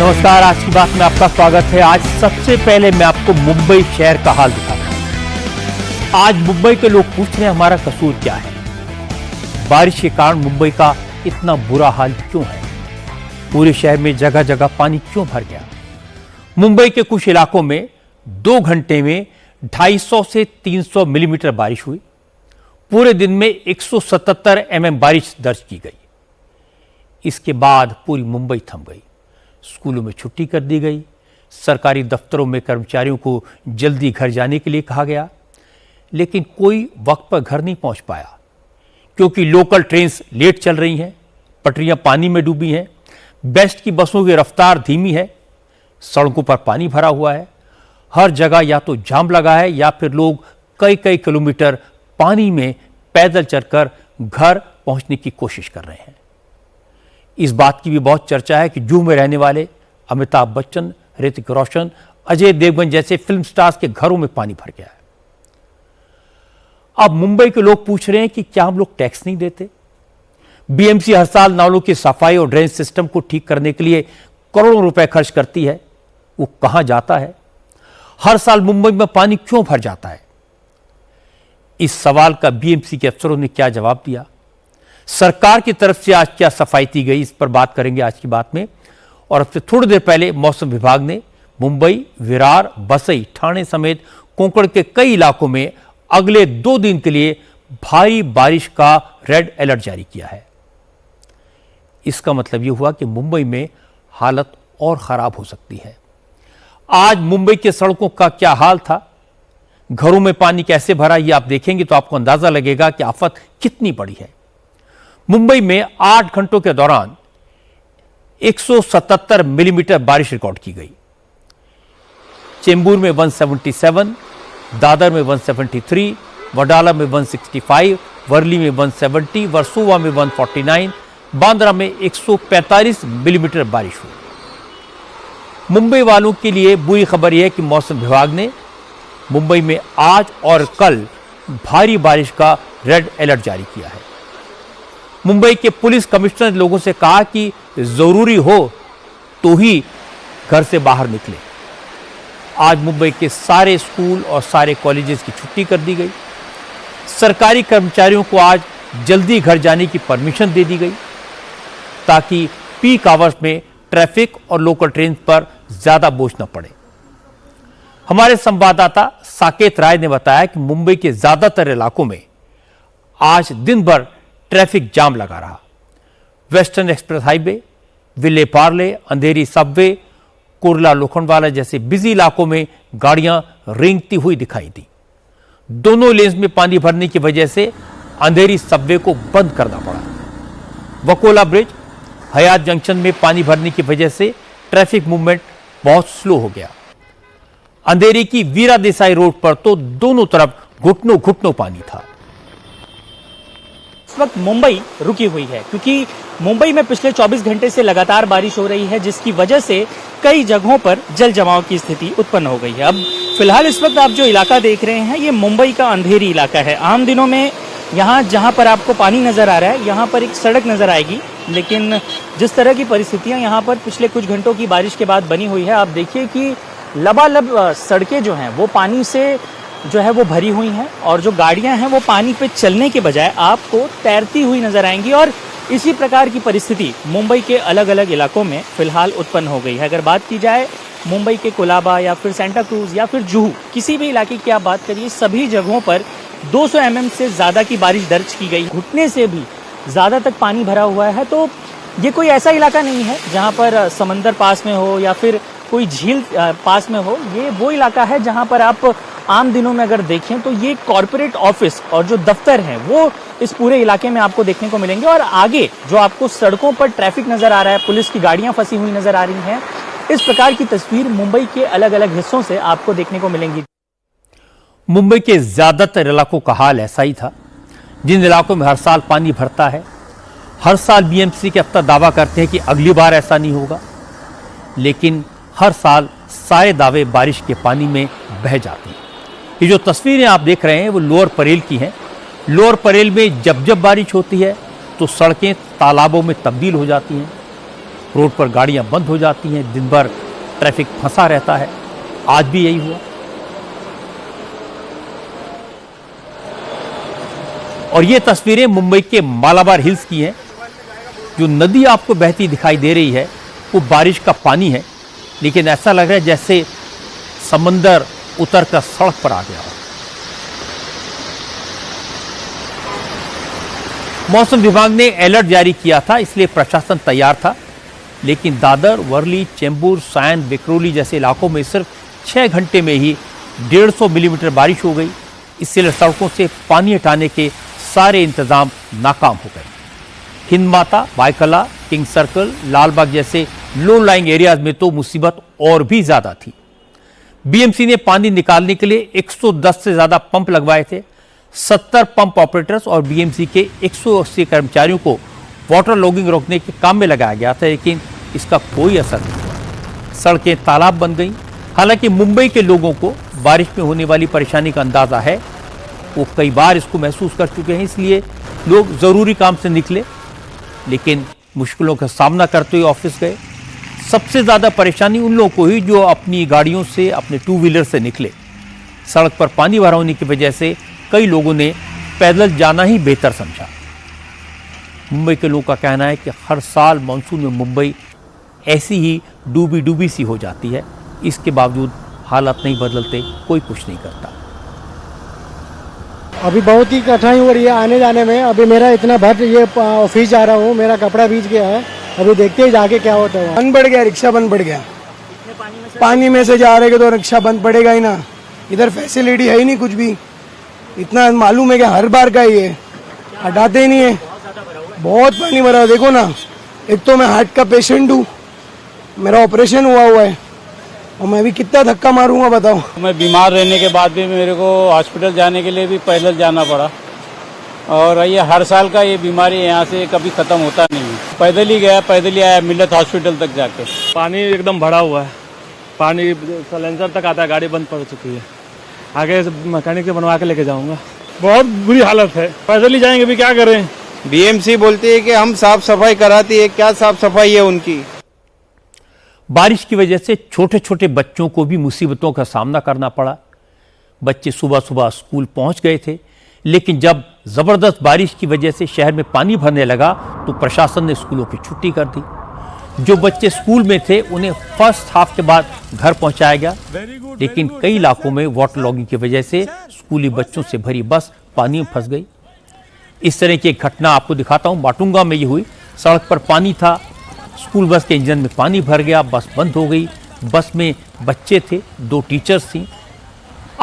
नमस्कार, आज की बात में आपका स्वागत है। आज सबसे पहले मैं आपको मुंबई शहर का हाल दिखाता हूं। आज मुंबई के लोग पूछ रहे हैं हमारा कसूर क्या है, बारिश के कारण मुंबई का इतना बुरा हाल क्यों है, पूरे शहर में जगह जगह पानी क्यों भर गया। मुंबई के कुछ इलाकों में 2 घंटे में 250 से 300 मिलीमीटर बारिश हुई। पूरे दिन में 177 mm बारिश दर्ज की गई। इसके बाद पूरी मुंबई थम गई। स्कूलों में छुट्टी कर दी गई। सरकारी दफ्तरों में कर्मचारियों को जल्दी घर जाने के लिए कहा गया, लेकिन कोई वक्त पर घर नहीं पहुंच पाया क्योंकि लोकल ट्रेन्स लेट चल रही हैं, पटरियां पानी में डूबी हैं, बेस्ट की बसों की रफ्तार धीमी है, सड़कों पर पानी भरा हुआ है, हर जगह या तो जाम लगा है या फिर लोग कई कई किलोमीटर पानी में पैदल चलकर घर पहुंचने की कोशिश कर रहे हैं। इस बात की भी बहुत चर्चा है कि जुहू में रहने वाले अमिताभ बच्चन, ऋतिक रोशन, अजय देवगन जैसे फिल्म स्टार्स के घरों में पानी भर गया है। अब मुंबई के लोग पूछ रहे हैं कि क्या हम लोग टैक्स नहीं देते। बीएमसी हर साल नालों की सफाई और ड्रेनेज सिस्टम को ठीक करने के लिए करोड़ों रुपए खर्च करती है, वो कहां जाता है। हर साल मुंबई में पानी क्यों भर जाता है। इस सवाल का बीएमसी के अफसरों ने क्या जवाब दिया, सरकार की तरफ से आज क्या सफाई की गई, इस पर बात करेंगे आज की बात में। और अब से थोड़ी देर पहले मौसम विभाग ने मुंबई, विरार, बसई, ठाणे समेत कोंकण के कई इलाकों में अगले 2 दिन के लिए भारी बारिश का रेड अलर्ट जारी किया है। इसका मतलब यह हुआ कि मुंबई में हालत और खराब हो सकती है। आज मुंबई के सड़कों का क्या हाल था, घरों में पानी कैसे भरा, यह आप देखेंगे तो आपको अंदाजा लगेगा कि आफत कितनी बड़ी है। मुंबई में 8 घंटों के दौरान 177 मिलीमीटर बारिश रिकॉर्ड की गई। चेंबूर में 177, दादर में 173, वडाला में 165, वर्ली में 170, वर्सोवा में 149, बांद्रा में 145 मिलीमीटर बारिश हुई। मुंबई वालों के लिए बुरी खबर यह है कि मौसम विभाग ने मुंबई में आज और कल भारी बारिश का रेड अलर्ट जारी किया है। मुंबई के पुलिस कमिश्नर ने लोगों से कहा कि जरूरी हो तो ही घर से बाहर निकले। आज मुंबई के सारे स्कूल और सारे कॉलेजेस की छुट्टी कर दी गई। सरकारी कर्मचारियों को आज जल्दी घर जाने की परमिशन दे दी गई ताकि पीक आवर्स में ट्रैफिक और लोकल ट्रेन पर ज्यादा बोझ न पड़े। हमारे संवाददाता साकेत राय ने बताया कि मुंबई के ज्यादातर इलाकों में आज दिन भर ट्रैफिक जाम लगा रहा। Western express highway, Vile Parle, अंधेरी सबवे, कुर्ला लोखंडवाला जैसे बिजी इलाकों में गाड़ियां रेंगती हुई दिखाई दी। दोनों लेन्स में पानी भरने की वजह से अंधेरी सबवे को बंद करना पड़ा। वकोला ब्रिज, हयात जंक्शन में पानी भरने की वजह से ट्रैफिक मूवमेंट बहुत स्लो हो गया। अंधेरी की वीरा देसाई रोड पर तो दोनों तरफ घुटनों घुटनों पानी था। इस वक्त मुंबई रुकी हुई है क्योंकि मुंबई में पिछले 24 घंटे से लगातार बारिश हो रही है, जिसकी वजह से कई जगहों पर जल जमाव की स्थिति उत्पन्न हो गई है। अब फिलहाल इस वक्त आप जो इलाका देख रहे हैं ये मुंबई का अंधेरी इलाका है। आम दिनों में यहाँ जहाँ पर आपको पानी नजर आ रहा है यहाँ पर एक सड़क नजर आएगी, लेकिन जिस तरह की परिस्थितियाँ यहाँ पर पिछले कुछ घंटों की बारिश के बाद बनी हुई है, आप देखिए कि लबालब सड़कें जो हैं वो पानी से जो है वो भरी हुई हैं और जो गाड़ियां हैं वो पानी पे चलने के बजाय आपको तैरती हुई नजर आएंगी। और इसी प्रकार की परिस्थिति मुंबई के अलग अलग इलाकों में फिलहाल उत्पन्न हो गई है। अगर बात की जाए मुंबई के कोलाबा या फिर सेंटा क्रूज या फिर जुहू, किसी भी इलाके की आप बात करिए, सभी जगहों पर 200 mm से ज्यादा की बारिश दर्ज की गई। घुटने से भी ज्यादा तक पानी भरा हुआ है। तो ये कोई ऐसा इलाका नहीं है जहाँ पर समंदर पास में हो या फिर कोई झील पास में हो। ये वो इलाका है जहाँ पर आप आम दिनों में अगर देखें तो ये कॉर्पोरेट ऑफिस और जो दफ्तर हैं वो इस पूरे इलाके में आपको देखने को मिलेंगे। और आगे जो आपको सड़कों पर ट्रैफिक नजर आ रहा है, पुलिस की गाड़ियां फंसी हुई नजर आ रही हैं, इस प्रकार की तस्वीर मुंबई के अलग अलग हिस्सों से आपको देखने को मिलेंगी। मुंबई के ज्यादातर इलाकों का हाल ऐसा ही था। जिन इलाकों में हर साल पानी भरता है, हर साल बीएमसी के अफसर दावा करते हैं कि अगली बार ऐसा नहीं होगा, लेकिन हर साल सारे दावे बारिश के पानी में बह जाते हैं। ये जो तस्वीरें आप देख रहे हैं वो लोअर परेल की हैं। लोअर परेल में जब जब बारिश होती है तो सड़कें तालाबों में तब्दील हो जाती हैं। रोड पर गाड़ियां बंद हो जाती हैं, दिन भर ट्रैफिक फंसा रहता है। आज भी यही हुआ। और ये तस्वीरें मुंबई के मालाबार हिल्स की हैं। जो नदी आपको बहती दिखाई दे रही है वो बारिश का पानी है, लेकिन ऐसा लग रहा है जैसे समंदर उतर कर सड़क पर आ गया हो। मौसम विभाग ने अलर्ट जारी किया था, इसलिए प्रशासन तैयार था, लेकिन दादर, वर्ली, चेंबूर, सायन, विक्रोली जैसे इलाकों में सिर्फ 6 घंटे में ही 150 मिलीमीटर बारिश हो गई। इसलिए सड़कों से पानी हटाने के सारे इंतजाम नाकाम हो गए। हिंद माता, बायकला, किंग सर्कल, लालबाग जैसे लो लाइंग एरियाज में तो मुसीबत और भी ज्यादा थी। बीएमसी ने पानी निकालने के लिए 110 से ज्यादा पंप लगवाए थे। 70 पंप ऑपरेटर्स और बीएमसी के 180 कर्मचारियों को वाटर लॉगिंग रोकने के काम में लगाया गया था, लेकिन इसका कोई असर नहीं हुआ। सड़कें तालाब बन गईं। हालांकि मुंबई के लोगों को बारिश में होने वाली परेशानी का अंदाजा है, वो कई बार इसको महसूस कर चुके हैं, इसलिए लोग जरूरी काम से निकले, लेकिन मुश्किलों का सामना करते हुए ऑफिस गए। सबसे ज्यादा परेशानी उन लोगों को हुई जो अपनी गाड़ियों से, अपने टू व्हीलर से निकले। सड़क पर पानी भरा होने की वजह से कई लोगों ने पैदल जाना ही बेहतर समझा। मुंबई के लोगों का कहना है कि हर साल मानसून में मुंबई ऐसी ही डूबी डूबी सी हो जाती है, इसके बावजूद हालात नहीं बदलते, कोई कुछ नहीं करता। अभी बहुत ही कठिनाई हो रही है आने जाने में। अभी मेरा इतना भर ये ऑफिस जा रहा हूँ, मेरा कपड़ा भीज गया है। अभी देखते हैं जाके क्या होता है। बंद पड़ गया, रिक्शा बंद पड़ गया। पानी में से जा रहे तो रिक्शा बंद पड़ेगा ही ना। इधर फैसिलिटी है ही नहीं कुछ भी। इतना मालूम है कि हर बार का ही है, हटाते ही नहीं है। बहुत पानी भरा है, देखो ना। एक तो मैं हार्ट का पेशेंट हूँ, मेरा ऑपरेशन हुआ है, और मैं भी कितना धक्का मारूंगा बताओ। मैं बीमार रहने के बाद भी मेरे को हॉस्पिटल जाने के लिए भी पैदल जाना पड़ा, और ये हर साल का ये बीमारी यहाँ से कभी ख़त्म होता नहीं है। पैदल ही गया, पैदल ही आया मिलत हॉस्पिटल तक जाके। पानी एकदम भरा हुआ है, पानी सलेंसर तक आता है, गाड़ी बंद पड़ चुकी है। आगे मैकेनिक से बनवा के लेके जाऊंगा। बहुत बुरी हालत है, पैदल ही जाएंगे भी, क्या करें। बीएमसी बोलती है कि हम साफ सफाई कराती है, क्या साफ सफाई है उनकी। बारिश की वजह से छोटे छोटे बच्चों को भी मुसीबतों का सामना करना पड़ा। बच्चे सुबह सुबह स्कूल पहुंच गए थे, लेकिन जब जबरदस्त बारिश की वजह से शहर में पानी भरने लगा तो प्रशासन ने स्कूलों की छुट्टी कर दी। जो बच्चे स्कूल में थे उन्हें फर्स्ट हाफ के बाद घर पहुंचाया गया, लेकिन कई इलाकों में वाटर लॉगिंग की वजह से स्कूली बच्चों से भरी बस पानी में फंस गई। इस तरह की एक घटना आपको दिखाता हूं, माटुंगा में ये हुई। सड़क पर पानी था, स्कूल बस के इंजन में पानी भर गया, बस बंद हो गई। बस में बच्चे थे, 2 टीचर्स थी।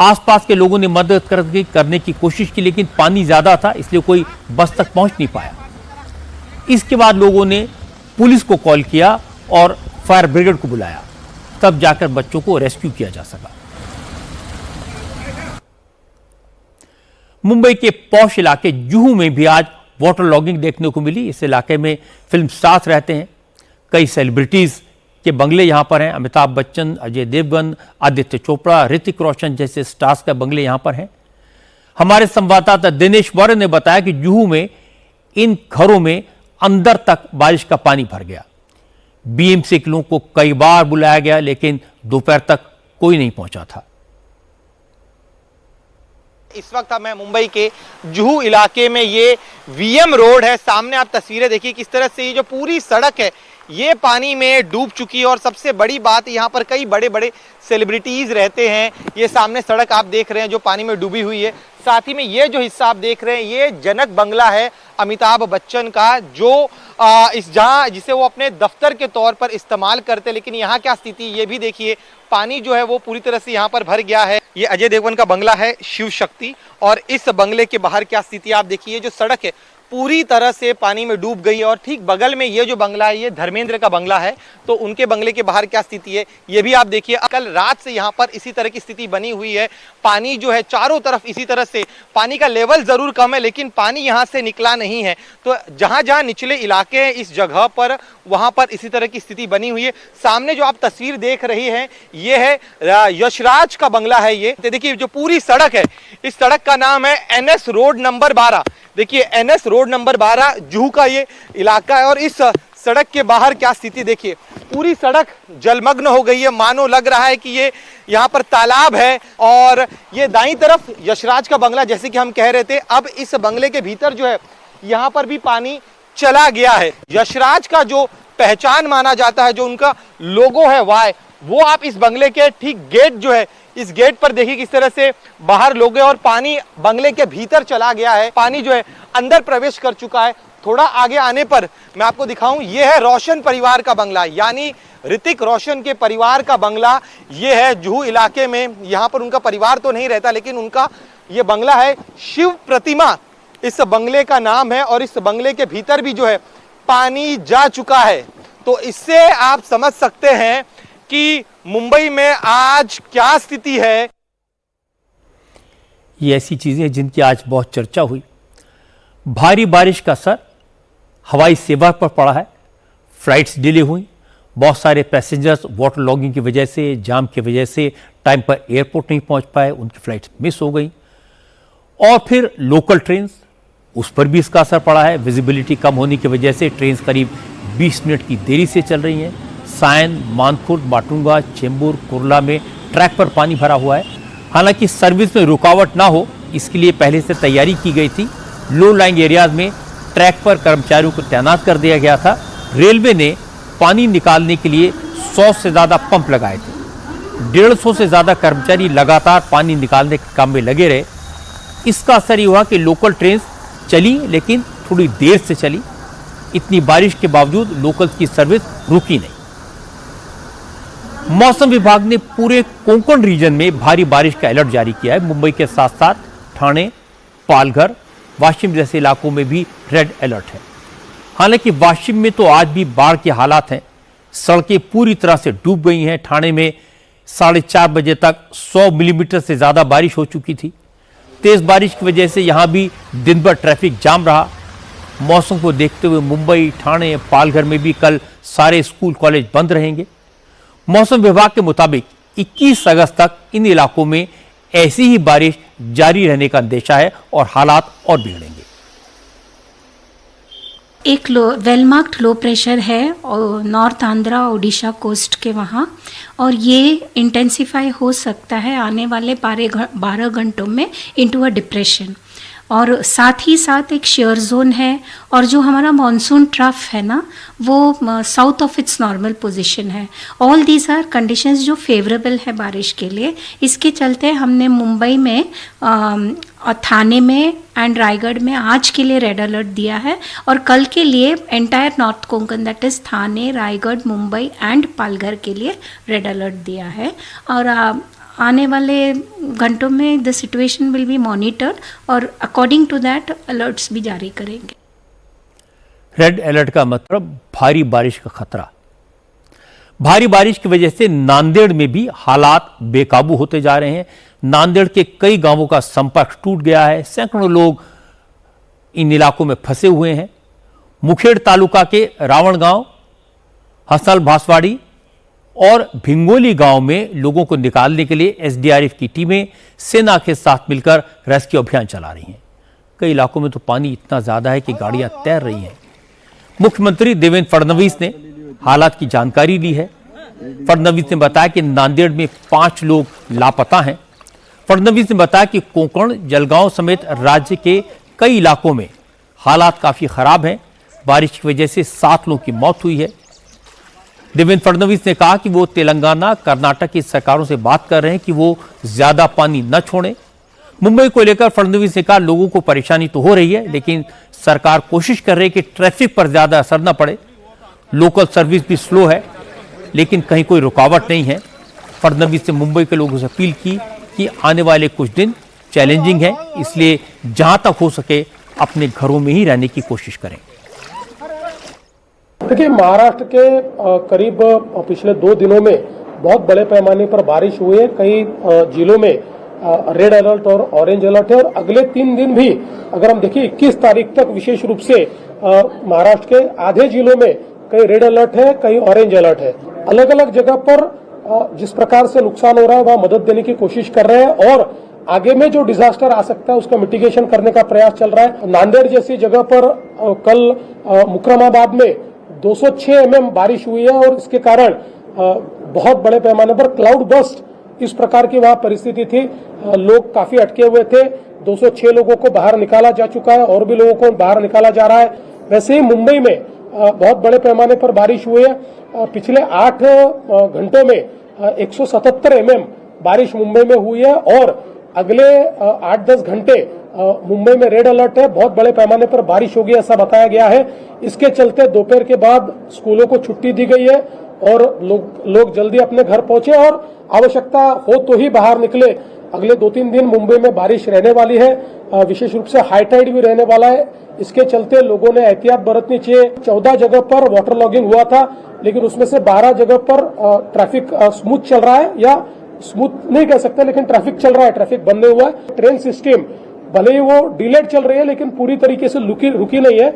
आसपास के लोगों ने मदद करने की कोशिश की, लेकिन पानी ज्यादा था, इसलिए कोई बस तक पहुंच नहीं पाया। इसके बाद लोगों ने पुलिस को कॉल किया और फायर ब्रिगेड को बुलाया, तब जाकर बच्चों को रेस्क्यू किया जा सका। मुंबई के पॉश इलाके जुहू में भी आज वाटर लॉगिंग देखने को मिली। इस इलाके में फिल्म स्टार्स रहते हैं, कई सेलिब्रिटीज के बंगले यहां पर हैं। अमिताभ बच्चन, अजय देवगन, आदित्य चोपड़ा, ऋतिक रोशन जैसे स्टार्स का बंगले यहां पर हैं। हमारे संवाददाता दिनेश मौर्य ने बताया कि जुहू में इन घरों में अंदर तक बारिश का पानी भर गया। बीएमसी के लोगों को कई बार बुलाया गया, लेकिन दोपहर तक कोई नहीं पहुंचा था। इस वक्त मैं मुंबई के जुहू इलाके में, ये वीएम रोड है। सामने आप तस्वीरें देखिए किस तरह से ये जो पूरी सड़क है ये पानी में डूब चुकी है। और सबसे बड़ी बात, यहाँ पर कई बड़े बड़े सेलिब्रिटीज रहते हैं। ये सामने सड़क आप देख रहे हैं जो पानी में डूबी हुई है। साथ ही में ये जो हिस्सा आप देख रहे हैं ये जनक बंगला है अमिताभ बच्चन का, जो जिसे वो अपने दफ्तर के तौर पर इस्तेमाल करते हैं। लेकिन यहाँ क्या स्थिति ये भी देखिए, पानी जो है वो पूरी तरह से यहाँ पर भर गया है। ये अजय देवगन का बंगला है शिव शक्ति, और इस बंगले के बाहर क्या स्थिति आप देखिए, जो सड़क है पूरी तरह से पानी में डूब गई है। और ठीक बगल में ये जो बंगला है ये धर्मेंद्र का बंगला है, तो उनके बंगले के बाहर क्या स्थिति है ये भी आप देखिए। कल रात से यहाँ पर इसी तरह की स्थिति बनी हुई है। पानी जो है चारों तरफ इसी तरह से, पानी का लेवल जरूर कम है लेकिन पानी यहाँ से निकला नहीं है। तो जहां जहां निचले इलाके हैं इस जगह पर, वहां पर इसी तरह की स्थिति बनी हुई है। सामने जो आप तस्वीर देख रही हैं ये है यशराज का बंगला है। ये देखिए जो पूरी सड़क है, इस सड़क का नाम है NS रोड नंबर 12। देखिए NS रोड नंबर 12 जुहू का ये इलाका है, और इस सड़क के बाहर क्या स्थिति देखिए, पूरी सड़क जलमग्न हो गई है, मानो लग रहा है कि ये यहाँ पर तालाब है। और ये दाईं तरफ यशराज का बंगला, जैसे कि हम कह रहे थे, अब इस बंगले के भीतर जो है यहाँ पर भी पानी चला गया है। यशराज का जो पहचान माना जाता है, जो उनका लोगो है वाई, वो आप इस बंगले के ठीक गेट जो है, इस गेट पर देखिए किस तरह से बाहर लोग हैं और पानी बंगले के भीतर चला गया है। पानी जो है अंदर प्रवेश कर चुका है। थोड़ा आगे आने पर मैं आपको दिखाऊं, ये है रोशन परिवार का बंगला, यानी ऋतिक रोशन के परिवार का बंगला ये है जुहू इलाके में। यहाँ पर उनका परिवार तो नहीं रहता, लेकिन उनका ये बंगला है, शिव प्रतिमा इस बंगले का नाम है। और इस बंगले के भीतर भी जो है पानी जा चुका है। तो इससे आप समझ सकते हैं कि मुंबई में आज क्या स्थिति है। ये ऐसी चीजें हैं जिनकी आज बहुत चर्चा हुई। भारी बारिश का असर हवाई सेवा पर पड़ा है, फ्लाइट्स डिले हुई, बहुत सारे पैसेंजर्स वाटर लॉगिंग की वजह से, जाम की वजह से टाइम पर एयरपोर्ट नहीं पहुंच पाए, उनकी फ्लाइट्स मिस हो गई। और फिर लोकल ट्रेन्स, उस पर भी इसका असर पड़ा है। विजिबिलिटी कम होने की वजह से ट्रेन करीब 20 मिनट की देरी से चल रही हैं। सायन, मानखुर्द, बाटुंगा, चेंबूर, कुर्ला में ट्रैक पर पानी भरा हुआ है। हालांकि सर्विस में रुकावट ना हो, इसके लिए पहले से तैयारी की गई थी। लो लाइंग एरियाज में ट्रैक पर कर्मचारियों को तैनात कर दिया गया था। रेलवे ने पानी निकालने के लिए 100 से ज़्यादा पंप लगाए थे। 150 से ज़्यादा कर्मचारी लगातार पानी निकालने के काम में लगे रहे। इसका असर ये हुआ कि लोकल ट्रेन चली, लेकिन थोड़ी देर से चली। इतनी बारिश के बावजूद लोकल की सर्विस रुकी नहीं। मौसम विभाग ने पूरे कोंकण रीजन में भारी बारिश का अलर्ट जारी किया है। मुंबई के साथ साथ ठाणे, पालघर, वाशिम जैसे इलाकों में भी रेड अलर्ट है। हालांकि वाशिम में तो आज भी बाढ़ के हालात हैं। सड़कें पूरी तरह से डूब गई हैं। ठाणे में 4:30 बजे तक 100 मिलीमीटर से ज़्यादा बारिश हो चुकी थी। तेज़ बारिश की वजह से यहाँ भी दिन भर ट्रैफिक जाम रहा। मौसम को देखते हुए मुंबई, ठाणे, पालघर में भी कल सारे स्कूल कॉलेज बंद रहेंगे। मौसम विभाग के मुताबिक 21 अगस्त तक इन इलाकों में ऐसी ही बारिश जारी रहने का अंदेशा है और हालात और बिगड़ेंगे। एक वेल मार्क्ड लो प्रेशर है और नॉर्थ आंध्रा ओडिशा कोस्ट के वहाँ, और ये इंटेंसिफाई हो सकता है आने वाले 12 घंटों में इनटू अ डिप्रेशन। और साथ ही साथ एक शेयर जोन है, और जो हमारा मॉनसून ट्रफ है ना, वो south of its normal position है। ऑल दीज आर कंडीशंस जो फेवरेबल है बारिश के लिए। इसके चलते हमने मुंबई में, थाने में एंड रायगढ़ में आज के लिए रेड अलर्ट दिया है, और कल के लिए entire north Konkan that is Thane, Raigarh, Mumbai and Palghar के लिए रेड अलर्ट दिया है। और आने वाले घंटों में the situation will be monitored और अकॉर्डिंग टू दैट अलर्ट्स भी जारी करेंगे। रेड अलर्ट का मतलब भारी बारिश का खतरा। भारी बारिश की वजह से नांदेड़ में भी हालात बेकाबू होते जा रहे हैं। नांदेड़ के कई गांवों का संपर्क टूट गया है। सैकड़ों लोग इन इलाकों में फंसे हुए हैं। मुखेड़ तालुका के रावण गांव, हसल भासवाड़ी और भिंगोली गांव में लोगों को निकालने के लिए एसडीआरएफ की टीमें सेना के साथ मिलकर रेस्क्यू अभियान चला रही हैं। कई इलाकों में तो पानी इतना ज्यादा है कि गाड़ियां तैर रही हैं। मुख्यमंत्री देवेंद्र फडणवीस ने हालात की जानकारी ली है। फडणवीस ने बताया कि नांदेड़ में 5 लोग लापता हैं। फडणवीस ने बताया कि कोंकण, जलगांव समेत राज्य के कई इलाकों में हालात काफी खराब हैं। बारिश की वजह से 7 लोगों की मौत हुई है। देवेंद्र फडणवीस ने कहा कि वो तेलंगाना, कर्नाटक की सरकारों से बात कर रहे हैं कि वो ज्यादा पानी न छोड़ें। मुंबई को लेकर फडणवीस ने कहा, लोगों को परेशानी तो हो रही है, लेकिन सरकार कोशिश कर रही है कि ट्रैफिक पर ज्यादा असर न पड़े। लोकल सर्विस भी स्लो है, लेकिन कहीं कोई रुकावट नहीं है। फडणवीस ने मुंबई के लोगों से अपील की कि आने वाले कुछ दिन चैलेंजिंग है, इसलिए जहां तक हो सके अपने घरों में ही रहने की कोशिश करें। देखिए, महाराष्ट्र के करीब पिछले 2 दिनों में बहुत बड़े पैमाने पर बारिश हुई है। कई जिलों में रेड अलर्ट और ऑरेंज अलर्ट है, और अगले 3 दिन भी अगर हम देखिए 21 तारीख तक विशेष रूप से महाराष्ट्र के आधे जिलों में कई रेड अलर्ट है, कई ऑरेंज अलर्ट है। अलग अलग जगह पर जिस प्रकार से नुकसान हो रहा है वह मदद देने की कोशिश कर रहे हैं, और आगे में जो डिजास्टर आ सकता है उसका मिटिगेशन करने का प्रयास चल रहा है। नांदेड़ जैसी जगह पर कल मुकरमाबाद में 206 mm बारिश हुई है और इसके कारण बहुत बड़े पैमाने पर क्लाउड बस्ट इस प्रकार की वहां परिस्थिति थी। लोग काफी अटके हुए थे। 206 लोगों को बाहर निकाला जा चुका है और भी लोगों को बाहर निकाला जा रहा है। वैसे ही मुंबई में बहुत बड़े पैमाने पर बारिश हुई है। पिछले 8 घंटों में 177 mm बारिश मुंबई में हुई है और अगले 8-10 घंटे मुंबई में रेड अलर्ट है। बहुत बड़े पैमाने पर बारिश होगी ऐसा बताया गया है। इसके चलते दोपहर के बाद स्कूलों को छुट्टी दी गई है और लोग जल्दी अपने घर पहुंचे और आवश्यकता हो तो ही बाहर निकले। अगले 2-3 दिन मुंबई में बारिश रहने वाली है। विशेष रूप से हाई टाइड भी रहने वाला है। इसके चलते लोगों ने एहतियात बरतनी चाहिए। 14 जगह पर वाटर लॉगिंग हुआ था, लेकिन उसमें से 12 जगह पर ट्रैफिक स्मूथ चल रहा है, या स्मूथ नहीं कह सकते लेकिन ट्रैफिक चल रहा है, ट्रैफिक बंद नहीं हुआ है। ट्रेन सिस्टम भले ही वो डिलेड चल रही है लेकिन पूरी तरीके से रुकी नहीं है।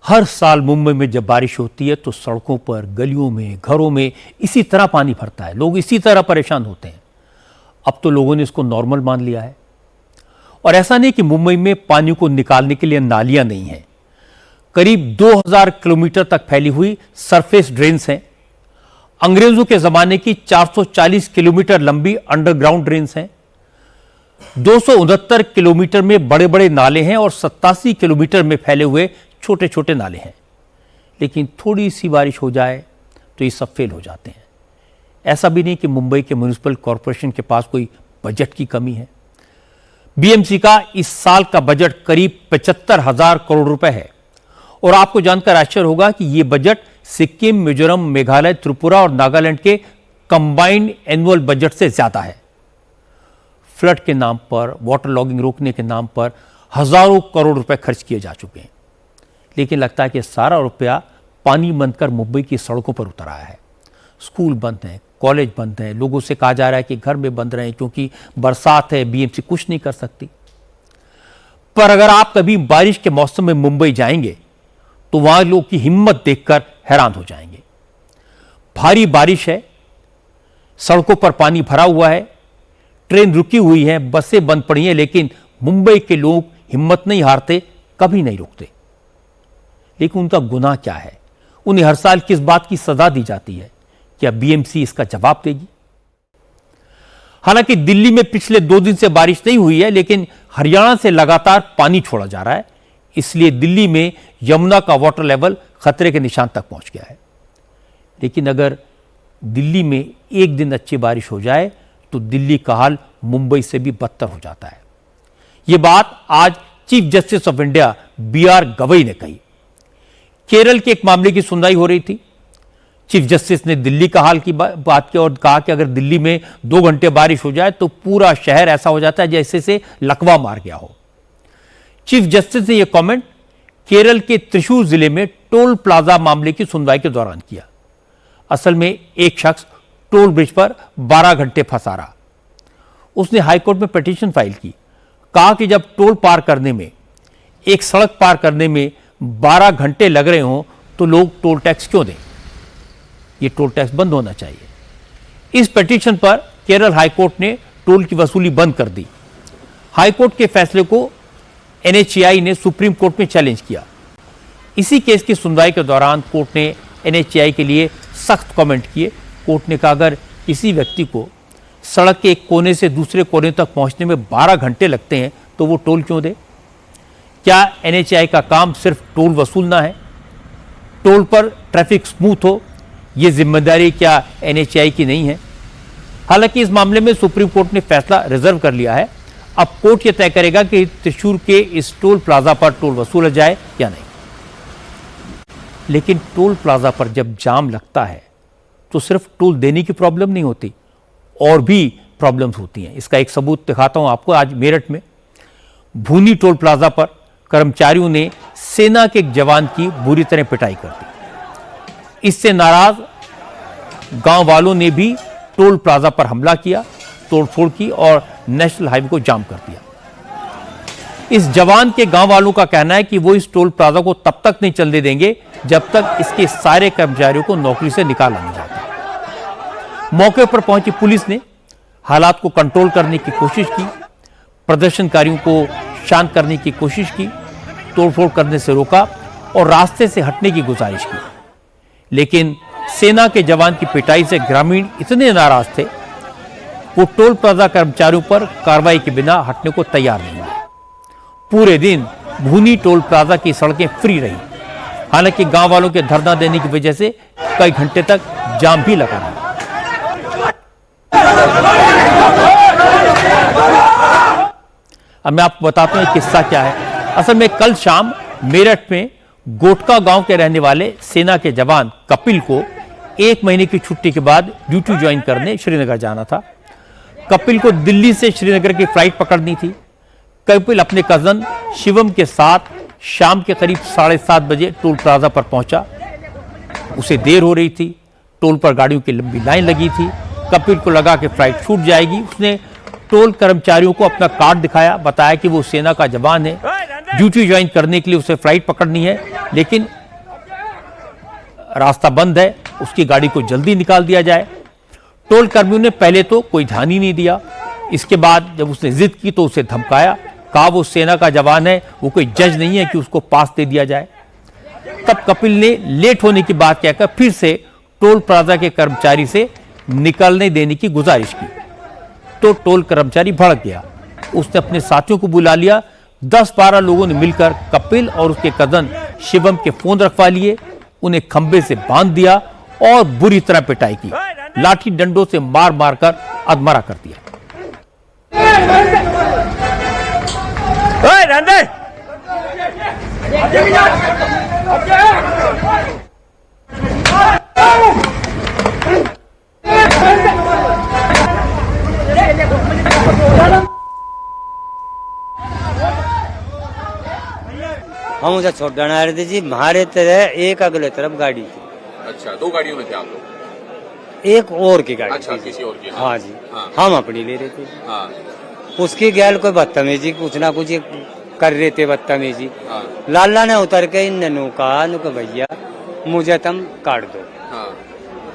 हर साल मुंबई में जब बारिश होती है तो सड़कों पर, गलियों में, घरों में इसी तरह पानी भरता है। लोग इसी तरह परेशान होते हैं। अब तो लोगों ने इसको नॉर्मल मान लिया है। और ऐसा नहीं कि मुंबई में पानी को निकालने के लिए नालियां नहीं हैं। करीब 2000 किलोमीटर तक फैली हुई सरफेस ड्रेन्स हैं। अंग्रेजों के जमाने की 440 किलोमीटर लंबी अंडरग्राउंड ड्रेन्स हैं। 269 किलोमीटर में बड़े बड़े नाले हैं और 87 किलोमीटर में फैले हुए छोटे छोटे नाले हैं। लेकिन थोड़ी सी बारिश हो जाए तो ये सब फेल हो जाते हैं। ऐसा भी नहीं कि मुंबई के म्युनिसिपल कॉरपोरेशन के पास कोई बजट की कमी है। बीएमसी का इस साल का बजट करीब 75,000 करोड़ रुपए है। और आपको जानकर आश्चर्य होगा कि यह बजट सिक्किम, मिजोरम, मेघालय, त्रिपुरा और नागालैंड के कंबाइंड एनुअल बजट से ज्यादा है। फ्लड के नाम पर, वाटर लॉगिंग रोकने के नाम पर हजारों करोड़ रुपए खर्च किए जा चुके हैं। लेकिन लगता है कि सारा रुपया पानी बनकर मुंबई की सड़कों पर उतर आया है। स्कूल बंद हैं, कॉलेज बंद हैं, लोगों से कहा जा रहा है कि घर में बंद रहें क्योंकि बरसात है, बीएमसी कुछ नहीं कर सकती। पर अगर आप कभी बारिश के मौसम में मुंबई जाएंगे तो वहां लोग की हिम्मत देखकर हैरान हो जाएंगे। भारी बारिश है, सड़कों पर पानी भरा हुआ है, ट्रेन रुकी हुई है, बसें बंद पड़ी हैं, लेकिन मुंबई के लोग हिम्मत नहीं हारते, कभी नहीं रुकते। लेकिन उनका गुनाह क्या है? उन्हें हर साल किस बात की सजा दी जाती है? क्या बीएमसी इसका जवाब देगी? हालांकि दिल्ली में पिछले 2 दिन से बारिश नहीं हुई है, लेकिन हरियाणा से लगातार पानी छोड़ा जा रहा है। इसलिए दिल्ली में यमुना का वाटर लेवल खतरे के निशान तक पहुंच गया है। लेकिन अगर दिल्ली में एक दिन अच्छी बारिश हो जाए तो दिल्ली का हाल मुंबई से भी बदतर हो जाता है। यह बात आज chief justice of India BR Gavai ने कही। केरल के एक मामले की सुनवाई हो रही थी। चीफ जस्टिस ने दिल्ली का हाल की बात की और कहा कि अगर दिल्ली में 2 घंटे बारिश हो जाए तो पूरा शहर ऐसा हो जाता है जैसे से लकवा मार गया हो। चीफ जस्टिस ने यह कमेंट केरल के त्रिशूर जिले में टोल प्लाजा मामले की सुनवाई के दौरान किया। असल में एक शख्स टोल ब्रिज पर 12 घंटे फंसा रहा। उसने हाईकोर्ट में पिटीशन फाइल की। कहा कि जब टोल पार करने में, एक सड़क पार करने में 12 घंटे लग रहे हों तो लोग टोल टैक्स क्यों दें? ये टोल टैक्स बंद होना चाहिए। इस पिटीशन पर केरल हाईकोर्ट ने टोल की वसूली बंद कर दी। हाईकोर्ट के फैसले को NHAI ने सुप्रीम कोर्ट में चैलेंज किया। इसी केस की सुनवाई के दौरान कोर्ट ने NHAI के लिए सख्त कमेंट किए। कोर्ट ने कहा अगर किसी व्यक्ति को सड़क के एक कोने से दूसरे कोने तक पहुंचने में 12 घंटे लगते हैं तो वो टोल क्यों दे? क्या NHAI का काम सिर्फ टोल वसूलना है? टोल पर ट्रैफिक स्मूथ हो, ये जिम्मेदारी क्या NHAI की नहीं है? हालांकि इस मामले में सुप्रीम कोर्ट ने फैसला रिजर्व कर लिया है। अब कोर्ट यह तय करेगा कि त्रिशूर के इस टोल प्लाजा पर टोल वसूला जाए या नहीं। लेकिन टोल प्लाजा पर जब जाम लगता है तो सिर्फ टोल देने की प्रॉब्लम नहीं होती, और भी प्रॉब्लम्स होती हैं। इसका एक सबूत दिखाता हूं आपको। आज मेरठ में भूनी टोल प्लाजा पर कर्मचारियों ने सेना के एक जवान की बुरी तरह पिटाई कर दी। इससे नाराज गांव वालों ने भी टोल प्लाजा पर हमला किया, तोड़फोड़ की और नेशनल हाईवे को जाम कर दिया। इस जवान के गांव वालों का कहना है कि वो इस टोल प्लाजा को तब तक नहीं चलने देंगे जब तक इसके सारे कर्मचारियों को नौकरी से निकाला नहीं जाता। मौके पर पहुंची पुलिस ने हालात को कंट्रोल करने की कोशिश की, प्रदर्शनकारियों को शांत करने की कोशिश की, तोड़फोड़ करने से रोका और रास्ते से हटने की गुजारिश की, लेकिन सेना के जवान की पिटाई से ग्रामीण इतने नाराज थे वो टोल प्लाजा कर्मचारियों पर कार्रवाई के बिना हटने को तैयार नहीं हुए। पूरे दिन भूनी टोल प्लाजा की सड़कें फ्री रही। हालांकि गांव वालों के धरना देने की वजह से कई घंटे तक जाम भी लगा रहा। अब मैं आपको बताता हूं किस्सा क्या है। असल में कल शाम मेरठ में गोटका गांव के रहने वाले सेना के जवान कपिल को 1 महीने की छुट्टी के बाद ड्यूटी ज्वाइन करने श्रीनगर जाना था। कपिल को दिल्ली से श्रीनगर की फ्लाइट पकड़नी थी। कपिल अपने कजन शिवम के साथ शाम के करीब 7:30 बजे टोल प्लाजा पर पहुंचा। उसे देर हो रही थी, टोल पर गाड़ियों की लंबी लाइन लगी थी। कपिल को लगा कि फ्लाइट छूट जाएगी। उसने टोल कर्मचारियों को अपना कार्ड दिखाया, बताया कि वो सेना का जवान है, ड्यूटी ज्वाइन करने के लिए उसे फ्लाइट पकड़नी है, लेकिन रास्ता बंद है, उसकी गाड़ी को जल्दी निकाल दिया जाए। टोल कर्मियों ने पहले तो कोई ध्यान ही नहीं दिया। इसके बाद जब उसने जिद की तो उसे धमकाया, कहा वो सेना का जवान है, वो कोई जज नहीं है कि उसको पास दे दिया जाए। तब कपिल ने लेट होने की बात कहकर फिर से टोल प्लाजा के कर्मचारी से निकलने देने की गुजारिश की, तो टोल कर्मचारी भड़क गया। उसने अपने साथियों को बुला लिया। 10-12 लोगों ने मिलकर कपिल और उसके कजन शिवम के फोन रखवा लिए, उन्हें खंबे से बांध दिया और बुरी तरह पिटाई की। लाठी डंडों से मार मार कर अधमरा कर दिया। हम उसे छोड़ डाना रहे थे जी, हमारे तरह एक अगले तरफ गाड़ी थी। अच्छा, 2 गाड़ियों में थे आप लोग? एक और की गाड़ी अच्छा, थी। किसी और की? हाँ जी, हाँ। हम अपनी ले रहे थे। हाँ। उसकी गैल कोई बदतमीजी कुछ ना कुछ कर रहे थे, बदतमीजी। हाँ। लाला ने उतर के इन ननू कहा भैया मुझे तुम काट दो। हाँ।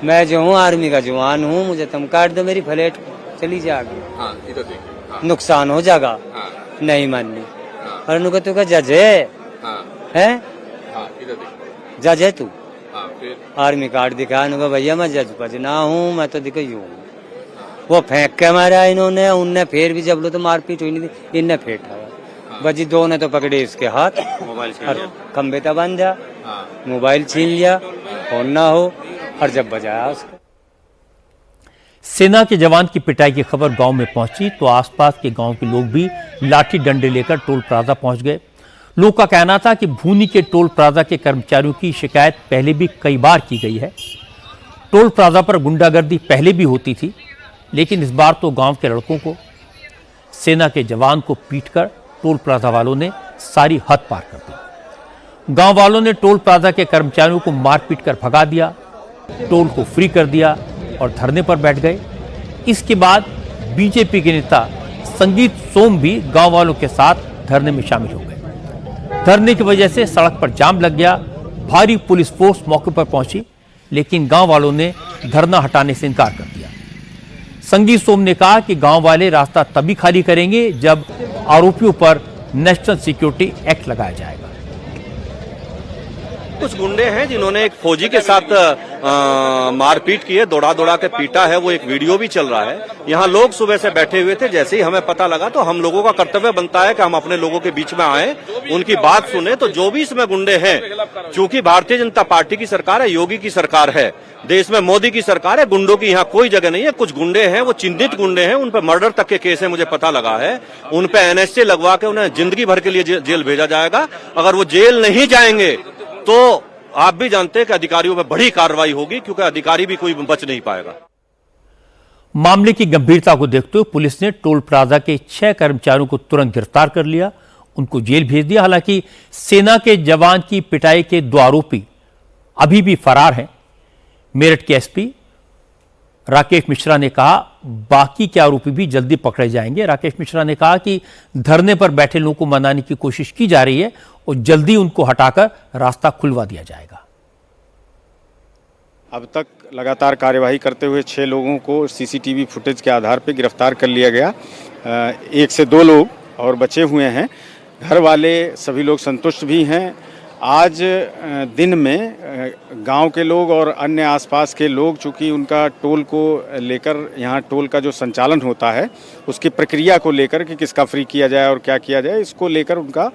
मैं जो हूँ आर्मी का जवान हूँ, मुझे तुम काट दो, मेरी फ्लैट चली जाएगी। हाँ, इधर देखिए। हाँ। नुकसान हो जाएगा। हाँ। नहीं माननी। हाँ। और उनका तू का जज है? हाँ। हैं? हाँ, इधर देखिए। जज है तू? हाँ, फिर? आर्मी कार्ड दिखा, उनका भैया मैं जज पजना हूँ, मैं तो दिखा यूं हूँ। वो फेंक के मारा इन्होंने, उनने फिर भी जब लो तो मारपीट हुई नहीं थी, इनने फेंक आया। बजी 2 ने तो पकड़े इसके हाथ, मोबाइल छीन और लिया। खंबे तक बांध जा, हाँ। मोबाइल छीन लिया, फोन ना हो, और जब बजाया उसको। सेना के जवान की पिटाई की खबर गांव में पहुंची तो आसपास के गांव के लोग भी लाठी डंडे लेकर टोल प्लाजा पहुंच गए। लोग का कहना था कि भूनी के टोल प्लाजा के कर्मचारियों की शिकायत पहले भी कई बार की गई है। टोल प्लाजा पर गुंडागर्दी पहले भी होती थी, लेकिन इस बार तो गांव के लड़कों को, सेना के जवान को पीटकर टोल प्लाजा वालों ने सारी हद पार कर दी। गांव वालों ने टोल प्लाजा के कर्मचारियों को मार पीट कर भगा दिया, टोल को फ्री कर दिया और धरने पर बैठ गए। इसके बाद बीजेपी के नेता संगीत सोम भी गांव वालों के साथ धरने में शामिल हो गए। धरने की वजह से सड़क पर जाम लग गया। भारी पुलिस फोर्स मौके पर पहुंची, लेकिन गांव वालों ने धरना हटाने से इनकार कर दिया। संगीत सोम ने कहा कि गांव वाले रास्ता तभी खाली करेंगे जब आरोपियों पर नेशनल सिक्योरिटी एक्ट लगाया जाएगा। कुछ गुंडे हैं जिन्होंने एक फौजी के साथ मारपीट की है, दौड़ा दौड़ा के पीटा है, वो एक वीडियो भी चल रहा है। यहाँ लोग सुबह से बैठे हुए थे, जैसे ही हमें पता लगा तो हम लोगों का कर्तव्य बनता है कि हम अपने लोगों के बीच में आए, उनकी बात सुने। तो जो भी इसमें गुंडे हैं, चूंकि भारतीय जनता पार्टी की सरकार है, योगी की सरकार है, देश में मोदी की सरकार है, गुंडों की यहाँ कोई जगह नहीं है। कुछ गुंडे हैं, वो चिन्हित गुंडे हैं, उन पर मर्डर तक के केस है, मुझे पता लगा है। उन पर एनएसए लगवा के उन्हें जिंदगी भर के लिए जेल भेजा जाएगा। अगर वो जेल नहीं जाएंगे तो आप भी जानते हैं कि अधिकारियों पर बड़ी कार्रवाई होगी, क्योंकि अधिकारी भी कोई बच नहीं पाएगा। मामले की गंभीरता को देखते हुए पुलिस ने टोल प्लाजा के 6 कर्मचारियों को तुरंत गिरफ्तार कर लिया, उनको जेल भेज दिया। हालांकि सेना के जवान की पिटाई के 2 आरोपी अभी भी फरार हैं। मेरठ के एसपी राकेश मिश्रा ने कहा बाकी के आरोपी भी जल्दी पकड़े जाएंगे। राकेश मिश्रा ने कहा कि धरने पर बैठे लोगों को मनाने की कोशिश की जा रही है और जल्दी उनको हटाकर रास्ता खुलवा दिया जाएगा। अब तक लगातार कार्यवाही करते हुए 6 लोगों को सीसीटीवी फुटेज के आधार पर गिरफ्तार कर लिया गया। 1 से 2 लोग और बचे हुए हैं। घर वाले सभी लोग संतुष्ट भी हैं आज दिन में गांव के लोग और अन्य आसपास के लोग, चूंकि उनका टोल को लेकर, यहाँ टोल का जो संचालन होता है उसकी प्रक्रिया को लेकर कि किसका फ्री किया जाए और क्या किया जाए, इसको लेकर उनका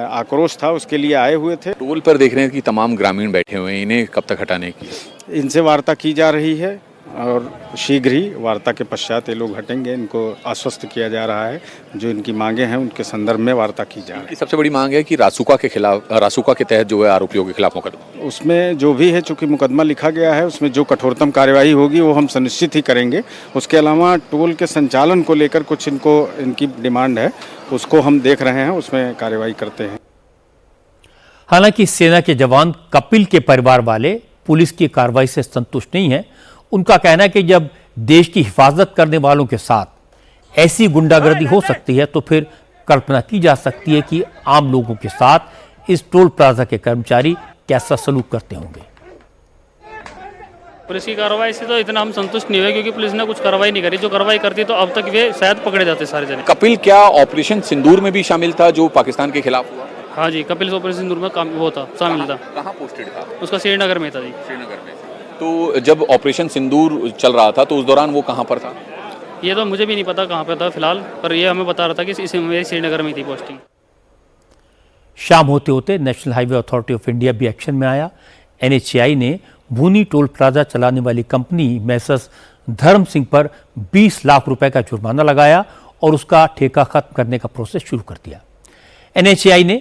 आक्रोश था, उसके लिए आए हुए थे। टोल पर देख रहे हैं कि तमाम ग्रामीण बैठे हुए हैं, इन्हें कब तक हटाने की? इनसे वार्ता की जा रही है और शीघ्र ही वार्ता के पश्चात ये लोग हटेंगे। इनको आश्वस्त किया जा रहा है, जो इनकी मांगे हैं उनके संदर्भ में वार्ता की जा रही है। सबसे बड़ी मांग है कि रासुका के तहत जो है आरोपियों के खिलाफ मुकदमा, उसमें जो भी है, चूंकि मुकदमा लिखा गया है, उसमें जो कठोरतम कार्यवाही होगी वो हम सुनिश्चित ही करेंगे। उसके अलावा टोल के संचालन को लेकर कुछ इनकी डिमांड है, उसको हम देख रहे हैं, उसमें कार्यवाही करते हैं। हालांकि सेना के जवान कपिल के परिवार वाले पुलिस की कार्रवाई से संतुष्ट नहीं हैं। उनका कहना है कि जब देश की हिफाजत करने वालों के साथ ऐसी गुंडागर्दी हो सकती है तो फिर कल्पना की जा सकती है कि आम लोगों के साथ इस टोल प्लाजा के कर्मचारी कैसा सलूक करते होंगे। पुलिस की कार्रवाई से तो इतना हम संतुष्ट नहीं हुए, क्योंकि पुलिस ने कुछ कार्रवाई नहीं करी। जो कार्रवाई करती तो अब तक वे शायद पकड़े जाते सारे जने। कपिल क्या ऑपरेशन सिंदूर में भी शामिल था जो पाकिस्तान के खिलाफ हुआ? हाँ जी, कपिल ऑपरेशन सिंदूर में काम वो था, शामिल था। कहाँ पोस्टेड था? उसका श्रीनगर में था जी। श्रीनगर में। तो जब ऑपरेशन सिंदूर चल रहा था तो उस दौरान वो कहाँ पर था? ये तो मुझे भी नहीं पता कहाँ पे था फिलहाल, पर ये हमें बता रहा था कि मेरी श्रीनगर में थी पोस्टिंग। शाम होते होते national highway authority of India भी एक्शन में आया। NHAI ने भूनी टोल प्लाजा चलाने वाली कंपनी मैसर्स धर्म सिंह पर 20 लाख रुपए का जुर्माना लगाया और उसका ठेका खत्म करने का प्रोसेस शुरू कर दिया। NHAI ने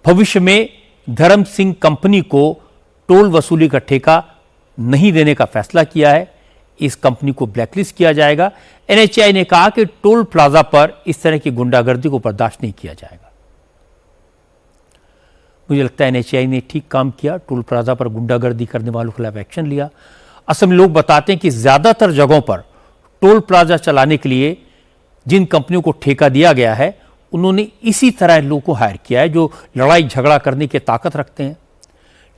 भविष्य में धर्म सिंह कंपनी को टोल वसूली का ठेका नहीं देने का फैसला किया है। इस कंपनी को ब्लैकलिस्ट किया जाएगा। NHAI ने कहा कि टोल प्लाजा पर इस तरह की गुंडागर्दी को बर्दाश्त नहीं किया जाएगा। मुझे लगता है NHAI ने ठीक काम किया, टोल प्लाजा पर गुंडागर्दी करने वालों के खिलाफ एक्शन लिया। असल में लोग बताते हैं कि ज्यादातर जगहों पर टोल प्लाजा चलाने के लिए जिन कंपनियों को ठेका दिया गया है उन्होंने इसी तरह लोगों को हायर किया है जो लड़ाई झगड़ा करने की ताकत रखते हैं।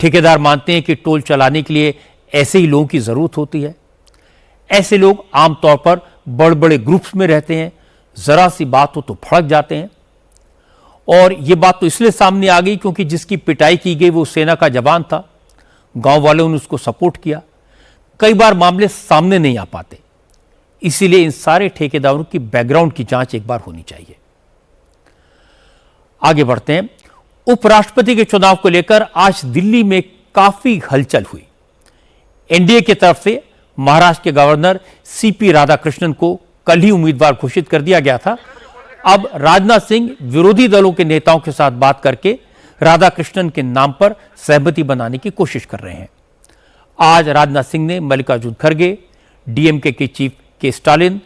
ठेकेदार मानते हैं कि टोल चलाने के लिए ऐसे ही लोगों की जरूरत होती है। ऐसे लोग आमतौर पर बड़े बड़े ग्रुप्स में रहते हैं, जरा सी बात हो तो भड़क जाते हैं। और ये बात तो इसलिए सामने आ गई क्योंकि जिसकी पिटाई की गई वो सेना का जवान था। गांव वालों ने उसको सपोर्ट किया। कई बार मामले सामने नहीं आ पाते, इसीलिए इन सारे ठेकेदारों की बैकग्राउंड की जांच एक बार होनी चाहिए। आगे बढ़ते हैं। उपराष्ट्रपति के चुनाव को लेकर आज दिल्ली में काफी हलचल हुई। एनडीए की तरफ से महाराष्ट्र के गवर्नर सीपी राधाकृष्णन को कल ही उम्मीदवार घोषित कर दिया गया था। अब राजनाथ सिंह विरोधी दलों के नेताओं के साथ बात करके राधाकृष्णन के नाम पर सहमति बनाने की कोशिश कर रहे हैं। आज राजनाथ सिंह ने मल्लिकार्जुन खड़गे, डीएमके के चीफ के स्टालिन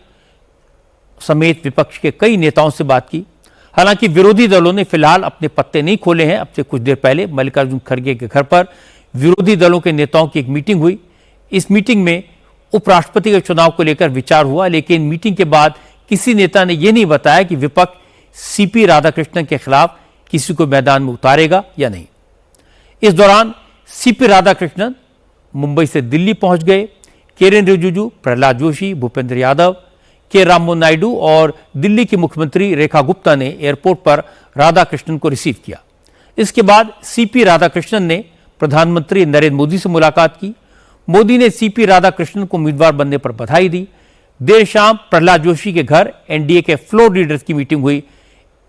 समेत विपक्ष के कई नेताओं से बात की। हालांकि विरोधी दलों ने फिलहाल अपने पत्ते नहीं खोले हैं। अब से कुछ देर पहले मल्लिकार्जुन खड़गे के घर पर विरोधी दलों के नेताओं की एक मीटिंग हुई। इस मीटिंग में उपराष्ट्रपति के चुनाव को लेकर विचार हुआ, लेकिन मीटिंग के बाद किसी नेता ने यह नहीं बताया कि विपक्ष सीपी राधाकृष्णन के खिलाफ किसी को मैदान में उतारेगा या नहीं। इस दौरान सीपी राधाकृष्णन मुंबई से दिल्ली पहुंच गए। किरेन रिजिजू, प्रहलाद जोशी, भूपेंद्र यादव, के राममोहन नायडू और दिल्ली की मुख्यमंत्री रेखा गुप्ता ने एयरपोर्ट पर राधाकृष्णन को रिसीव किया। इसके बाद सीपी राधाकृष्णन ने प्रधानमंत्री नरेंद्र मोदी से मुलाकात की। मोदी ने सीपी राधाकृष्णन को उम्मीदवार बनने पर बधाई दी। देर शाम प्रहलाद जोशी के घर एनडीए के फ्लोर लीडर्स की मीटिंग हुई।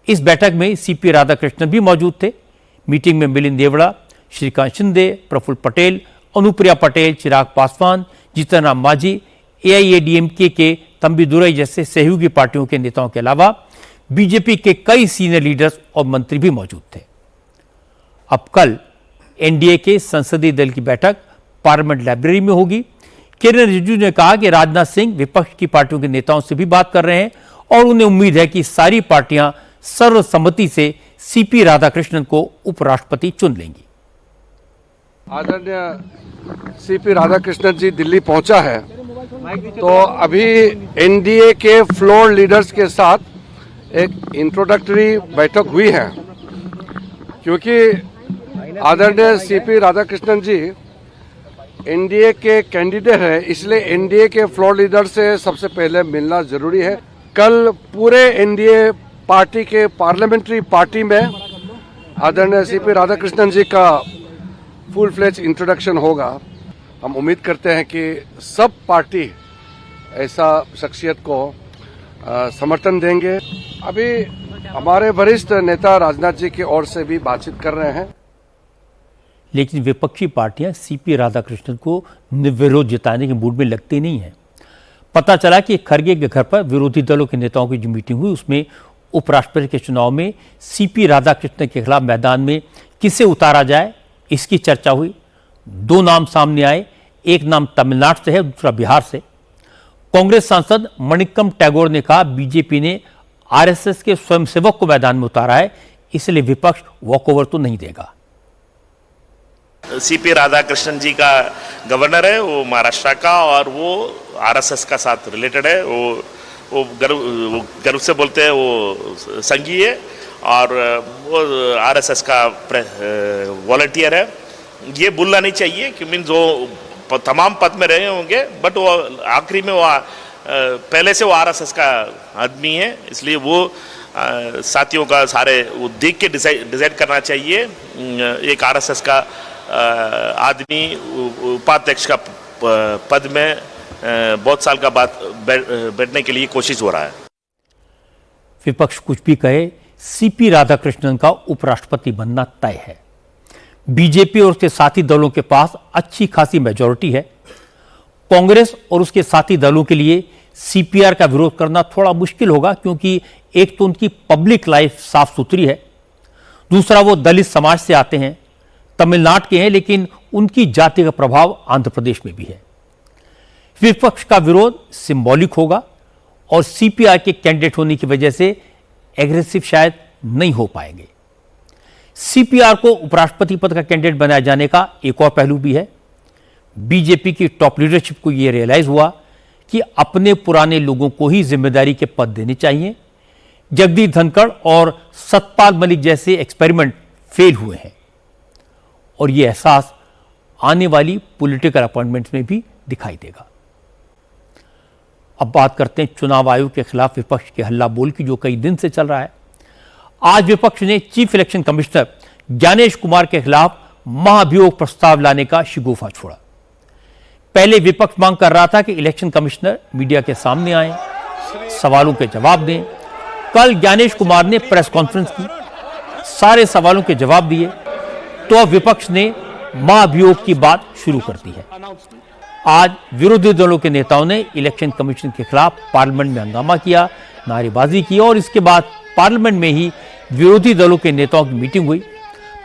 इस बैठक में सीपी राधाकृष्णन भी मौजूद थे। मीटिंग में मिलिंद देवड़ा, श्रीकांत शिंदे, प्रफुल्ल पटेल, अनुप्रिया पटेल, चिराग पासवान, जीतन राम मांझी, एआईएडीएमके के तंबी दुरई जैसे सहयोगी पार्टियों के नेताओं के अलावा बीजेपी के कई सीनियर लीडर्स और मंत्री भी मौजूद थे। अब कल एनडीए के संसदीय दल की बैठक पार्लियामेंट लाइब्रेरी में होगी। किरेन रिजिजू ने कहा कि राजनाथ सिंह विपक्ष की पार्टियों के नेताओं से भी बात कर रहे हैं और उन्हें उम्मीद है कि सारी पार्टियां सर्वसम्मति से सीपी राधाकृष्णन को उपराष्ट्रपति चुन लेंगी। आदरणीय सीपी राधाकृष्णन जी दिल्ली पहुंचा है, तो अभी एनडीए के फ्लोर लीडर्स के साथ एक इंट्रोडक्टरी बैठक हुई है। क्योंकि आदरणीय सीपी राधाकृष्णन जी एनडीए के कैंडिडेट है, इसलिए एनडीए के फ्लोर लीडर से सबसे पहले मिलना जरूरी है। कल पूरे एनडीए पार्टी के पार्लियामेंट्री पार्टी में आदरणीय सीपी राधाकृष्णन जी का फुल फ्लेज इंट्रोडक्शन होगा। हम उम्मीद करते हैं कि सब पार्टी ऐसा शख्सियत को समर्थन देंगे। अभी हमारे वरिष्ठ नेता राजनाथ जी की ओर से भी बातचीत कर रहे हैं। लेकिन विपक्षी पार्टियां सीपी राधाकृष्णन को निर्विरोध जिताने के मूड में लगती नहीं है। पता चला कि खरगे के घर पर विरोधी दलों के नेताओं की जो मीटिंग हुई उसमें उपराष्ट्रपति के चुनाव में सीपी राधाकृष्णन के खिलाफ मैदान में किसे उतारा जाए इसकी चर्चा हुई। दो नाम सामने आए, एक नाम तमिलनाडु से है, दूसरा बिहार से। कांग्रेस सांसद मणिक्कम टैगोर ने कहा बीजेपी ने आरएसएस के स्वयंसेवक को मैदान में उतारा है, इसलिए विपक्ष वॉकओवर तो नहीं देगा। सीपी राधाकृष्णन जी का गवर्नर है, वो महाराष्ट्र का, और वो आरएसएस का साथ रिलेटेड है। वो गर्व से बोलते हैं वो संघी है और वो आरएसएस का वॉलंटियर है। ये भूलना नहीं चाहिए कि मीन्स वो तमाम पद में रहे होंगे, बट वो आखिरी में वो पहले से वो आरएसएस का आदमी है, इसलिए वो साथियों का सारे वो देख के डिसाइड करना चाहिए। एक आरएसएस का आदमी उपाध्यक्ष का पद में बहुत साल का बाद बैठने के लिए कोशिश हो रहा है। विपक्ष कुछ भी कहे, सीपी राधाकृष्णन का उपराष्ट्रपति बनना तय है। बीजेपी और उसके साथी दलों के पास अच्छी खासी मेजॉरिटी है। कांग्रेस और उसके साथी दलों के लिए सीपीआर का विरोध करना थोड़ा मुश्किल होगा, क्योंकि एक तो उनकी पब्लिक लाइफ साफ सुथरी है, दूसरा वो दलित समाज से आते हैं, तमिलनाडु के हैं, लेकिन उनकी जाति का प्रभाव आंध्र प्रदेश में भी है। विपक्ष का विरोध सिंबॉलिक होगा और सीपीआई के कैंडिडेट होने की वजह से एग्रेसिव शायद नहीं हो पाएंगे। सीपीआर को उपराष्ट्रपति पद का कैंडिडेट बनाए जाने का एक और पहलू भी है। बीजेपी की टॉप लीडरशिप को यह रियलाइज हुआ कि अपने पुराने लोगों को ही जिम्मेदारी के पद देने चाहिए। जगदीप धनखड़ और सतपाल मलिक जैसे एक्सपेरिमेंट फेल हुए हैं और यह एहसास आने वाली पॉलिटिकल अपॉइंटमेंट्स में भी दिखाई देगा। अब बात करते हैं चुनाव आयोग के खिलाफ विपक्ष के हल्ला बोल की, जो कई दिन से चल रहा है। आज विपक्ष ने chief election commissioner Gyanesh Kumar के खिलाफ महाभियोग प्रस्ताव लाने का शिगुफा छोड़ा। पहले विपक्ष मांग कर रहा था कि इलेक्शन कमिश्नर मीडिया के सामने आए, सवालों के जवाब दें। कल ज्ञानेश कुमार ने प्रेस कॉन्फ्रेंस की, सारे सवालों के जवाब दिए, तो अब विपक्ष ने महाभियोग की बात शुरू कर दी है। आज विरोधी दलों के नेताओं ने इलेक्शन कमीशन के खिलाफ पार्लियामेंट में हंगामा किया, नारेबाजी की और इसके बाद पार्लियामेंट में ही विरोधी दलों के नेताओं की मीटिंग हुई।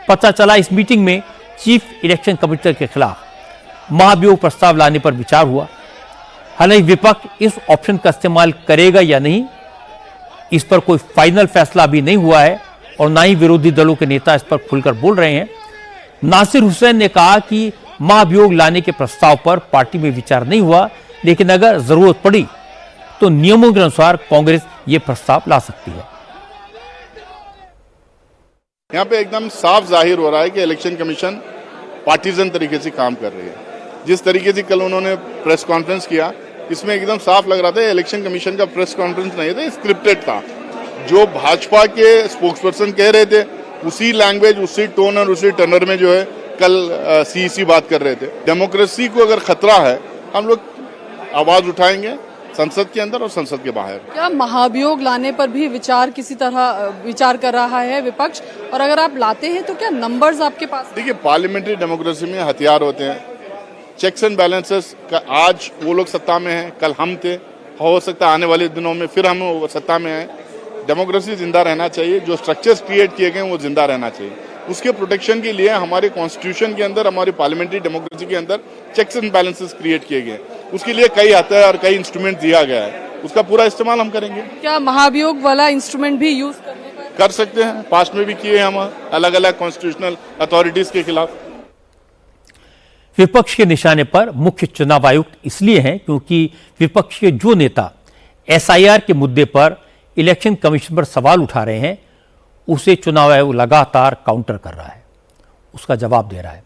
पता चला इस मीटिंग में चीफ इलेक्शन कमिश्नर के खिलाफ महाभियोग प्रस्ताव लाने पर विचार हुआ। हालांकि विपक्ष इस ऑप्शन का इस्तेमाल करेगा या नहीं, इस पर कोई फाइनल फैसला अभी नहीं हुआ है और ना ही विरोधी दलों के नेता इस पर खुलकर बोल रहे हैं। नासिर हुसैन ने कहा कि महाभियोग लाने के प्रस्ताव पर पार्टी में विचार नहीं हुआ, लेकिन अगर जरूरत पड़ी तो नियमों के अनुसार कांग्रेस ये प्रस्ताव ला सकती है। यहाँ पे एकदम साफ जाहिर हो रहा है कि इलेक्शन कमीशन पार्टीजन तरीके से काम कर रही है। जिस तरीके से कल उन्होंने प्रेस कॉन्फ्रेंस किया, इसमें एकदम साफ लग रहा था इलेक्शन कमीशन का प्रेस कॉन्फ्रेंस नहीं था, स्क्रिप्टेड था। जो भाजपा के स्पोक्सपर्सन कह रहे थे उसी लैंग्वेज, उसी टोन और उसी टनर में जो है कल सीईसी बात कर रहे थे। डेमोक्रेसी को अगर खतरा है, हम लोग आवाज उठाएंगे संसद के अंदर और संसद के बाहर। क्या महाभियोग लाने पर भी किसी तरह विचार कर रहा है विपक्ष, और अगर आप लाते हैं तो क्या नंबर्स आपके पास? देखिए, पार्लियामेंट्री डेमोक्रेसी में हथियार होते हैं, चेक्स एंड बैलेंसेस का। आज वो लोग सत्ता में हैं, कल हम थे, हो सकता है आने वाले दिनों में फिर हम सत्ता में आए। डेमोक्रेसी जिंदा रहना चाहिए, जो स्ट्रक्चर्स क्रिएट किए गए हैं वो जिंदा रहना चाहिए। उसके प्रोटेक्शन के लिए हमारे कॉन्स्टिट्यूशन के अंदर, हमारी पार्लियामेंट्री डेमोक्रेसी के अंदर चेक्स एंड बैलेंसेस क्रिएट किए गए। उसके लिए कई हथियार और कई इंस्ट्रूमेंट दिया गया है, उसका पूरा इस्तेमाल हम करेंगे। क्या महाभियोग वाला इंस्ट्रूमेंट भी यूज कर सकते हैं? पास्ट में भी किए हम अलग अलग कॉन्स्टिट्यूशनल अथॉरिटीज के खिलाफ। विपक्ष के निशाने पर मुख्य चुनाव आयुक्त इसलिए हैं क्योंकि विपक्ष के जो नेता एसआईआर के मुद्दे पर इलेक्शन कमीशन पर सवाल उठा रहे हैं, उसे चुनाव आयोग लगातार काउंटर कर रहा है, उसका जवाब दे रहा है।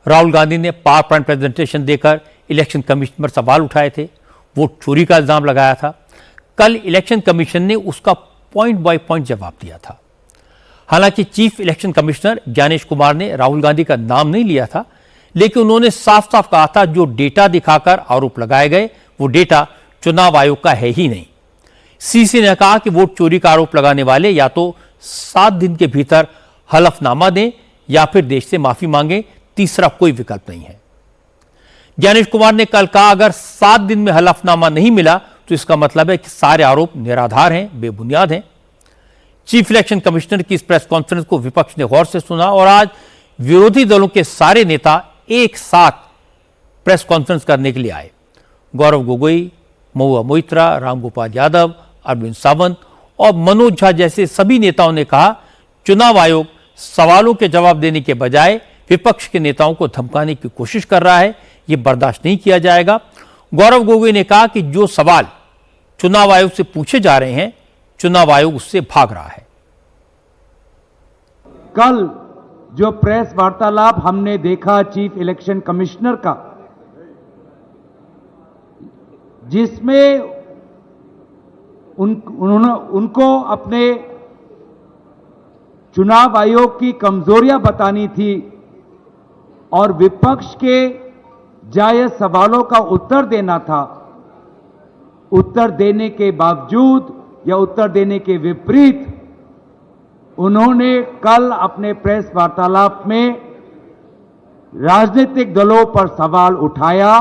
राहुल गांधी ने पावर पॉइंट प्रेजेंटेशन देकर इलेक्शन कमीशन पर सवाल उठाए थे, वोट चोरी का इल्जाम लगाया था। कल इलेक्शन कमीशन ने उसका पॉइंट बाय पॉइंट जवाब दिया था। हालांकि chief election commissioner Gyanesh Kumar ने राहुल गांधी का नाम नहीं लिया था, लेकिन उन्होंने साफ साफ कहा था जो डेटा दिखाकर आरोप लगाए गए वो डेटा चुनाव आयोग का है ही नहीं। सीसी ने कहा कि वोट चोरी का आरोप लगाने वाले या तो 7 दिन के भीतर हलफनामा दें या फिर देश से माफी मांगे, तीसरा कोई विकल्प नहीं है। ज्ञानेश कुमार ने कल कहा अगर 7 दिन में हलफनामा नहीं मिला तो इसका मतलब है कि सारे आरोप निराधार हैं, बेबुनियाद हैं। चीफ इलेक्शन कमिश्नर की इस प्रेस कॉन्फ्रेंस को विपक्ष ने गौर से सुना और आज विरोधी दलों के सारे नेता एक साथ प्रेस कॉन्फ्रेंस करने के लिए आए। गौरव गोगोई, महुआ मोइत्रा, रामगोपाल यादव, अरविंद सावंत और मनोज झा जैसे सभी नेताओं ने कहा चुनाव आयोग सवालों के जवाब देने के बजाय विपक्ष के नेताओं को धमकाने की कोशिश कर रहा है, यह बर्दाश्त नहीं किया जाएगा। गौरव गोगोई ने कहा कि जो सवाल चुनाव आयोग से पूछे जा रहे हैं चुनाव आयोग उससे भाग रहा है। कल जो प्रेस वार्तालाप हमने देखा चीफ इलेक्शन कमिश्नर का, जिसमें उनको अपने चुनाव आयोग की कमजोरियां बतानी थी और विपक्ष के जायज सवालों का उत्तर देना था, उत्तर देने के बावजूद या उत्तर देने के विपरीत उन्होंने कल अपने प्रेस वार्तालाप में राजनीतिक दलों पर सवाल उठाया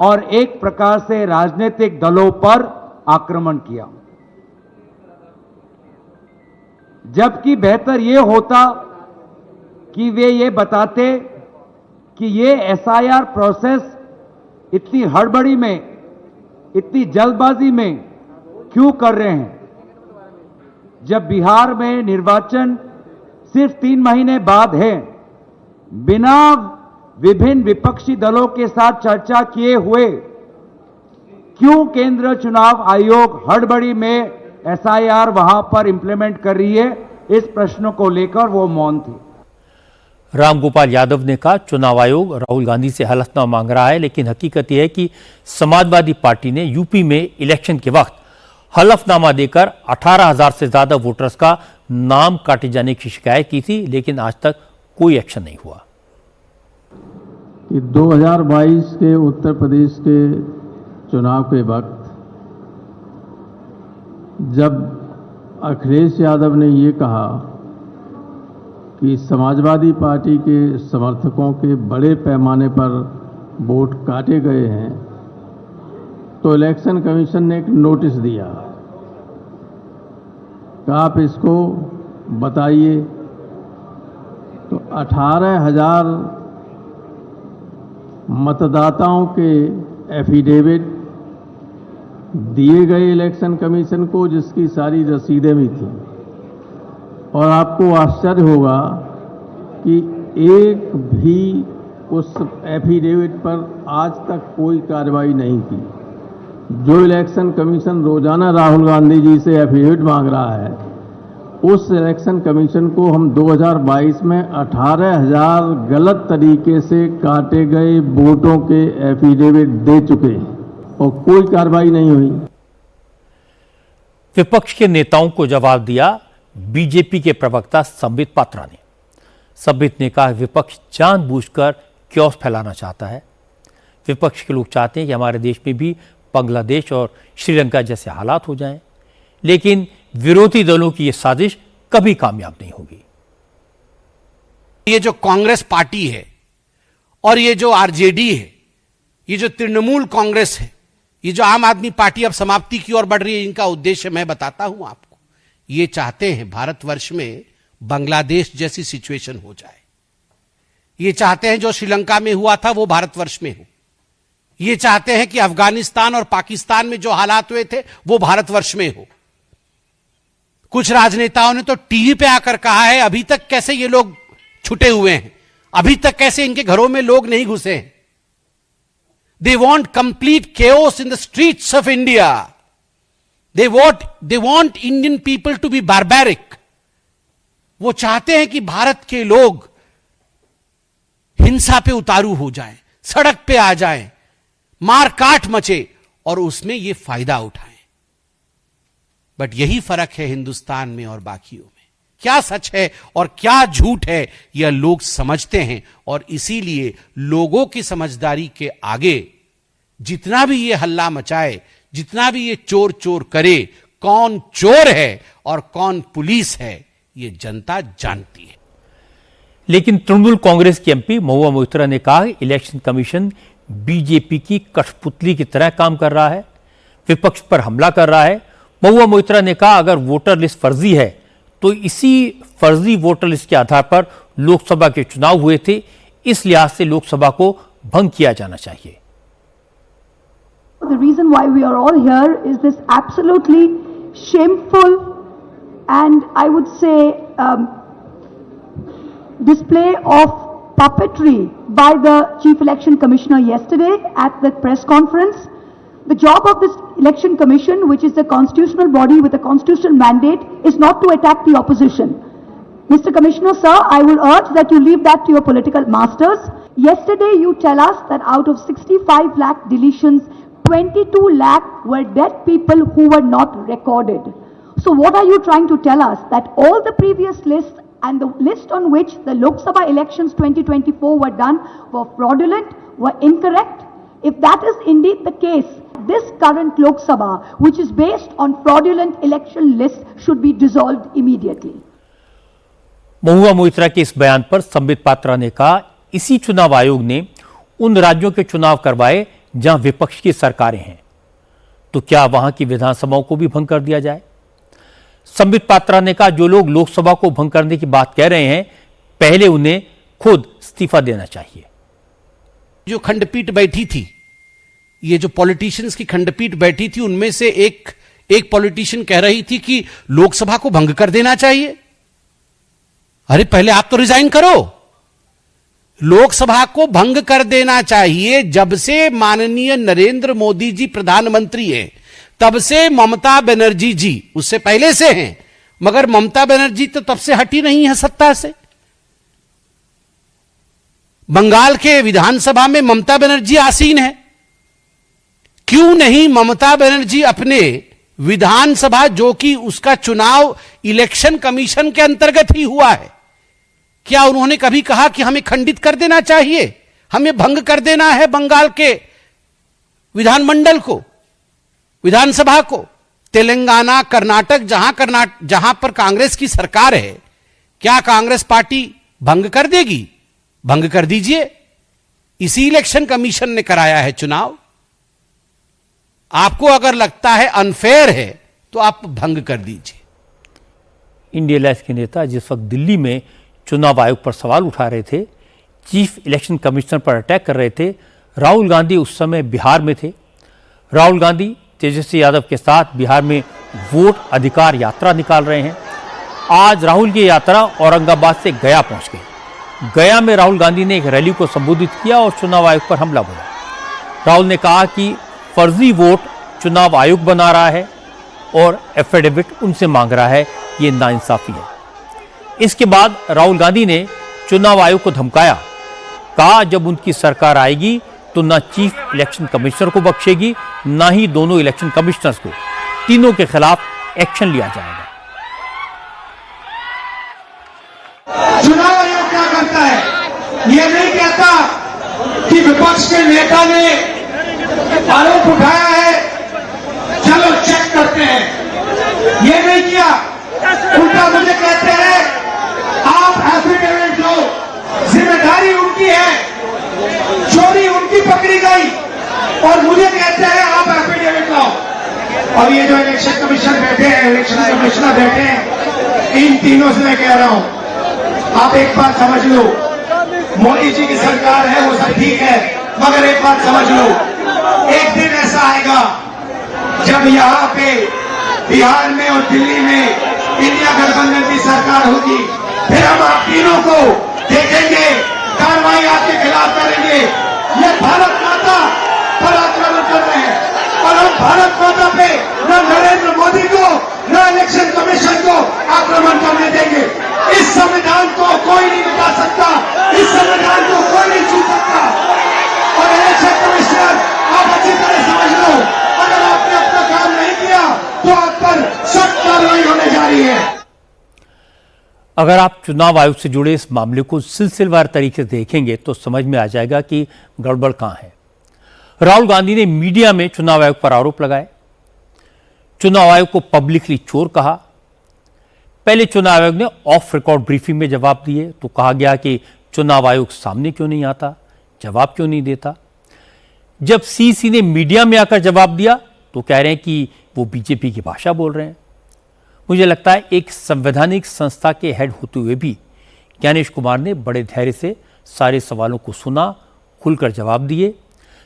और एक प्रकार से राजनीतिक दलों पर आक्रमण किया। जबकि बेहतर यह होता कि वे ये बताते कि ये एसआईआर प्रोसेस इतनी हड़बड़ी में, इतनी जल्दबाजी में क्यों कर रहे हैं, जब बिहार में निर्वाचन सिर्फ 3 महीने बाद है। बिना विभिन्न विपक्षी दलों के साथ चर्चा किए हुए क्यों केंद्र चुनाव आयोग हड़बड़ी में एसआईआर वहां पर इंप्लीमेंट कर रही है, इस प्रश्न को लेकर वो मौन थे। रामगोपाल यादव ने कहा चुनाव आयोग राहुल गांधी से हलफनामा मांग रहा है, लेकिन हकीकत यह है कि समाजवादी पार्टी ने यूपी में इलेक्शन के वक्त हलफनामा देकर 18,000 से ज्यादा वोटर्स का नाम काटे जाने की शिकायत की थी, लेकिन आज तक कोई एक्शन नहीं हुआ। कि 2022 के उत्तर प्रदेश के चुनाव के वक्त जब अखिलेश यादव ने ये कहा कि समाजवादी पार्टी के समर्थकों के बड़े पैमाने पर वोट काटे गए हैं, तो इलेक्शन कमीशन ने एक नोटिस दिया कि आप इसको बताइए। तो 18,000 मतदाताओं के एफिडेविट दिए गए इलेक्शन कमीशन को, जिसकी सारी रसीदें भी थी। और आपको आश्चर्य होगा कि एक भी उस एफिडेविट पर आज तक कोई कार्रवाई नहीं की। जो इलेक्शन कमीशन रोजाना राहुल गांधी जी से एफिडेविट मांग रहा है, उस इलेक्शन कमीशन को हम 2022 में 18,000 गलत तरीके से काटे गए वोटों के एफिडेविट दे चुके हैं और कोई कार्रवाई नहीं हुई। विपक्ष के नेताओं को जवाब दिया बीजेपी के प्रवक्ता संबित पात्रा ने। संबित ने कहा विपक्ष जानबूझकर क्योस फैलाना चाहता है। विपक्ष के लोग चाहते हैं कि हमारे देश में भी बांग्लादेश और श्रीलंका जैसे हालात हो जाएं, लेकिन विरोधी दलों की यह साजिश कभी कामयाब नहीं होगी। ये जो कांग्रेस पार्टी है और ये जो आरजेडी है, ये जो तृणमूल कांग्रेस है, ये जो आम आदमी पार्टी अब समाप्ति की ओर बढ़ रही है, इनका उद्देश्य मैं बताता हूं आपको। ये चाहते हैं भारतवर्ष में बांग्लादेश जैसी सिचुएशन हो जाए। ये चाहते हैं जो श्रीलंका में हुआ था वो भारतवर्ष में हो। ये चाहते हैं कि अफगानिस्तान और पाकिस्तान में जो हालात हुए थे वो भारतवर्ष में हो। कुछ राजनेताओं ने तो टीवी पे आकर कहा है अभी तक कैसे ये लोग छुटे हुए हैं, अभी तक कैसे इनके घरों में लोग नहीं घुसे हैं। They want complete chaos in the streets of India. They want Indian people to be barbaric. वो चाहते हैं कि भारत के लोग हिंसा पे उतारू हो जाएं, सड़क पे आ जाएं, मार काट मचे और उसमें ये फायदा उठाएं। बट यही फर्क है हिंदुस्तान में और बाकियों में क्या सच है और क्या झूठ है, यह लोग समझते हैं। और इसीलिए लोगों की समझदारी के आगे जितना भी ये हल्ला मचाए, जितना भी ये चोर चोर करे, कौन चोर है और कौन पुलिस है, ये जनता जानती है। लेकिन तृणमूल कांग्रेस की एमपी महुआ मोइत्रा ने कहा इलेक्शन कमीशन बीजेपी की कठपुतली की तरह काम कर रहा है, विपक्ष पर हमला कर रहा है। महुआ मोइत्रा ने कहा अगर वोटर लिस्ट फर्जी है तो इसी फर्जी वोटर लिस्ट के आधार पर लोकसभा के चुनाव हुए थे, इस लिहाज से लोकसभा को भंग किया जाना चाहिए। The reason why we are all here is this absolutely shameful and I would say display of puppetry by the Chief Election Commissioner yesterday at the press conference. The job of this Election Commission, which is a constitutional body with a constitutional mandate, is not to attack the opposition. Mr. Commissioner, sir, I will urge that you leave that to your political masters. Yesterday you tell us that out of 65 lakh deletions, 22 lakh were dead people who were not recorded. So what are you trying to tell us? That all the previous lists and the list on which the Lok Sabha elections 2024 were done were fraudulent, were incorrect? If that is indeed the case, this current Lok Sabha, which is based on fraudulent election lists, should be dissolved immediately. Mahua Moitra के इस बयान पर संबित पात्रा ने कहा इसी चुनाव आयोग ने उन राज्यों के चुनाव करवाए जहां विपक्ष की सरकारें हैं, तो क्या वहां की विधानसभाओं को भी भंग कर दिया जाए? संबित पात्रा ने कहा जो लोग लोकसभा को भंग करने की बात कह रहे हैं, पहले उन्हें खुद इस्तीफा देना चाहिए। जो खंडपीठ बैठी थी, ये जो पॉलिटिशियंस की खंडपीठ बैठी थी, उनमें से एक पॉलिटिशियन कह रही थी कि लोकसभा को भंग कर देना चाहिए। अरे पहले आप तो रिजाइन करो। लोकसभा को भंग कर देना चाहिए। जब से माननीय नरेंद्र मोदी जी प्रधानमंत्री हैं, तब से ममता बनर्जी जी, उससे पहले से हैं, मगर ममता बनर्जी तो तब से हटी नहीं है सत्ता से। बंगाल के विधानसभा में ममता बनर्जी आसीन है। क्यों नहीं ममता बनर्जी अपने विधानसभा, जो कि उसका चुनाव इलेक्शन कमीशन के अंतर्गत ही हुआ है, क्या उन्होंने कभी कहा कि हमें खंडित कर देना चाहिए, हमें भंग कर देना है बंगाल के विधानमंडल को, विधानसभा को? तेलंगाना, कर्नाटक, जहां पर कांग्रेस की सरकार है, क्या कांग्रेस पार्टी भंग कर देगी? भंग कर दीजिए। इसी इलेक्शन कमीशन ने कराया है चुनाव। आपको अगर लगता है अनफेयर है तो आप भंग कर दीजिए। इंडिया अलायंस के नेता जिस वक्त दिल्ली में चुनाव आयोग पर सवाल उठा रहे थे, चीफ इलेक्शन कमिश्नर पर अटैक कर रहे थे, राहुल गांधी उस समय बिहार में थे। राहुल गांधी तेजस्वी यादव के साथ बिहार में वोट अधिकार यात्रा निकाल रहे हैं। आज राहुल की यात्रा औरंगाबाद से गया पहुंच गई। गया में राहुल गांधी ने एक रैली को संबोधित किया और चुनाव आयोग पर हमला बोला। राहुल ने कहा कि फर्जी वोट चुनाव आयोग बना रहा है और एफिडेविट उनसे मांग रहा है, ये नाइंसाफी है। इसके बाद राहुल गांधी ने चुनाव आयोग को धमकाया, कहा जब उनकी सरकार आएगी तो ना चीफ इलेक्शन कमिश्नर को बख्शेगी, ना ही दोनों इलेक्शन कमिश्नर्स को, तीनों के खिलाफ एक्शन लिया जाएगा। चुनाव आयोग क्या करता है? ये नहीं कहता कि विपक्ष के नेता ने आरोप उठाया है, चलो चेक करते हैं। ये नहीं किया, उल्टा मुझे कहते हैं आप एफिडेविट लो, जिम्मेदारी उनकी है, चोरी उनकी पकड़ी गई और मुझे कहते हैं आप एफिडेविट लाओ। और ये जो इलेक्शन कमीशन बैठे हैं, इलेक्शन कमिश्नर बैठे हैं, इन तीनों से मैं कह रहा हूं, आप एक बात समझ लो, मोदी जी की सरकार है वो सब ठीक है, मगर एक बात समझ लो, एक दिन ऐसा आएगा जब यहाँ पे बिहार में और दिल्ली में इंडिया गठबंधन की सरकार होगी, फिर हम आप तीनों को देखेंगे, कार्रवाई आपके खिलाफ करेंगे। ये भारत माता पर आक्रमण कर रहे हैं और हम भारत माता पे न नरेंद्र मोदी को न इलेक्शन कमीशन को आक्रमण करने देंगे। इस संविधान को कोई नहीं मिटा सकता, इस संविधान को कोई नहीं छू सकता। और इलेक्शन कमिश्नर आप अच्छी तरह समझ लो, अगर आपने अपना काम नहीं किया तो आप पर सख्त कार्रवाई होने जा रही है। अगर आप चुनाव आयोग से जुड़े इस मामले को सिलसिलेवार तरीके से देखेंगे तो समझ में आ जाएगा कि गड़बड़ कहां है। राहुल गांधी ने मीडिया में चुनाव आयोग पर आरोप लगाए, चुनाव आयोग को पब्लिकली चोर कहा। पहले चुनाव आयोग ने ऑफ रिकॉर्ड ब्रीफिंग में जवाब दिए तो कहा गया कि चुनाव आयोग सामने क्यों नहीं आता, जवाब क्यों नहीं देता। जब सीसी ने मीडिया में आकर जवाब दिया तो कह रहे हैं कि वो बीजेपी की भाषा बोल रहे हैं। मुझे लगता है एक संवैधानिक संस्था के हेड होते हुए भी ज्ञानेश कुमार ने बड़े धैर्य से सारे सवालों को सुना, खुलकर जवाब दिए,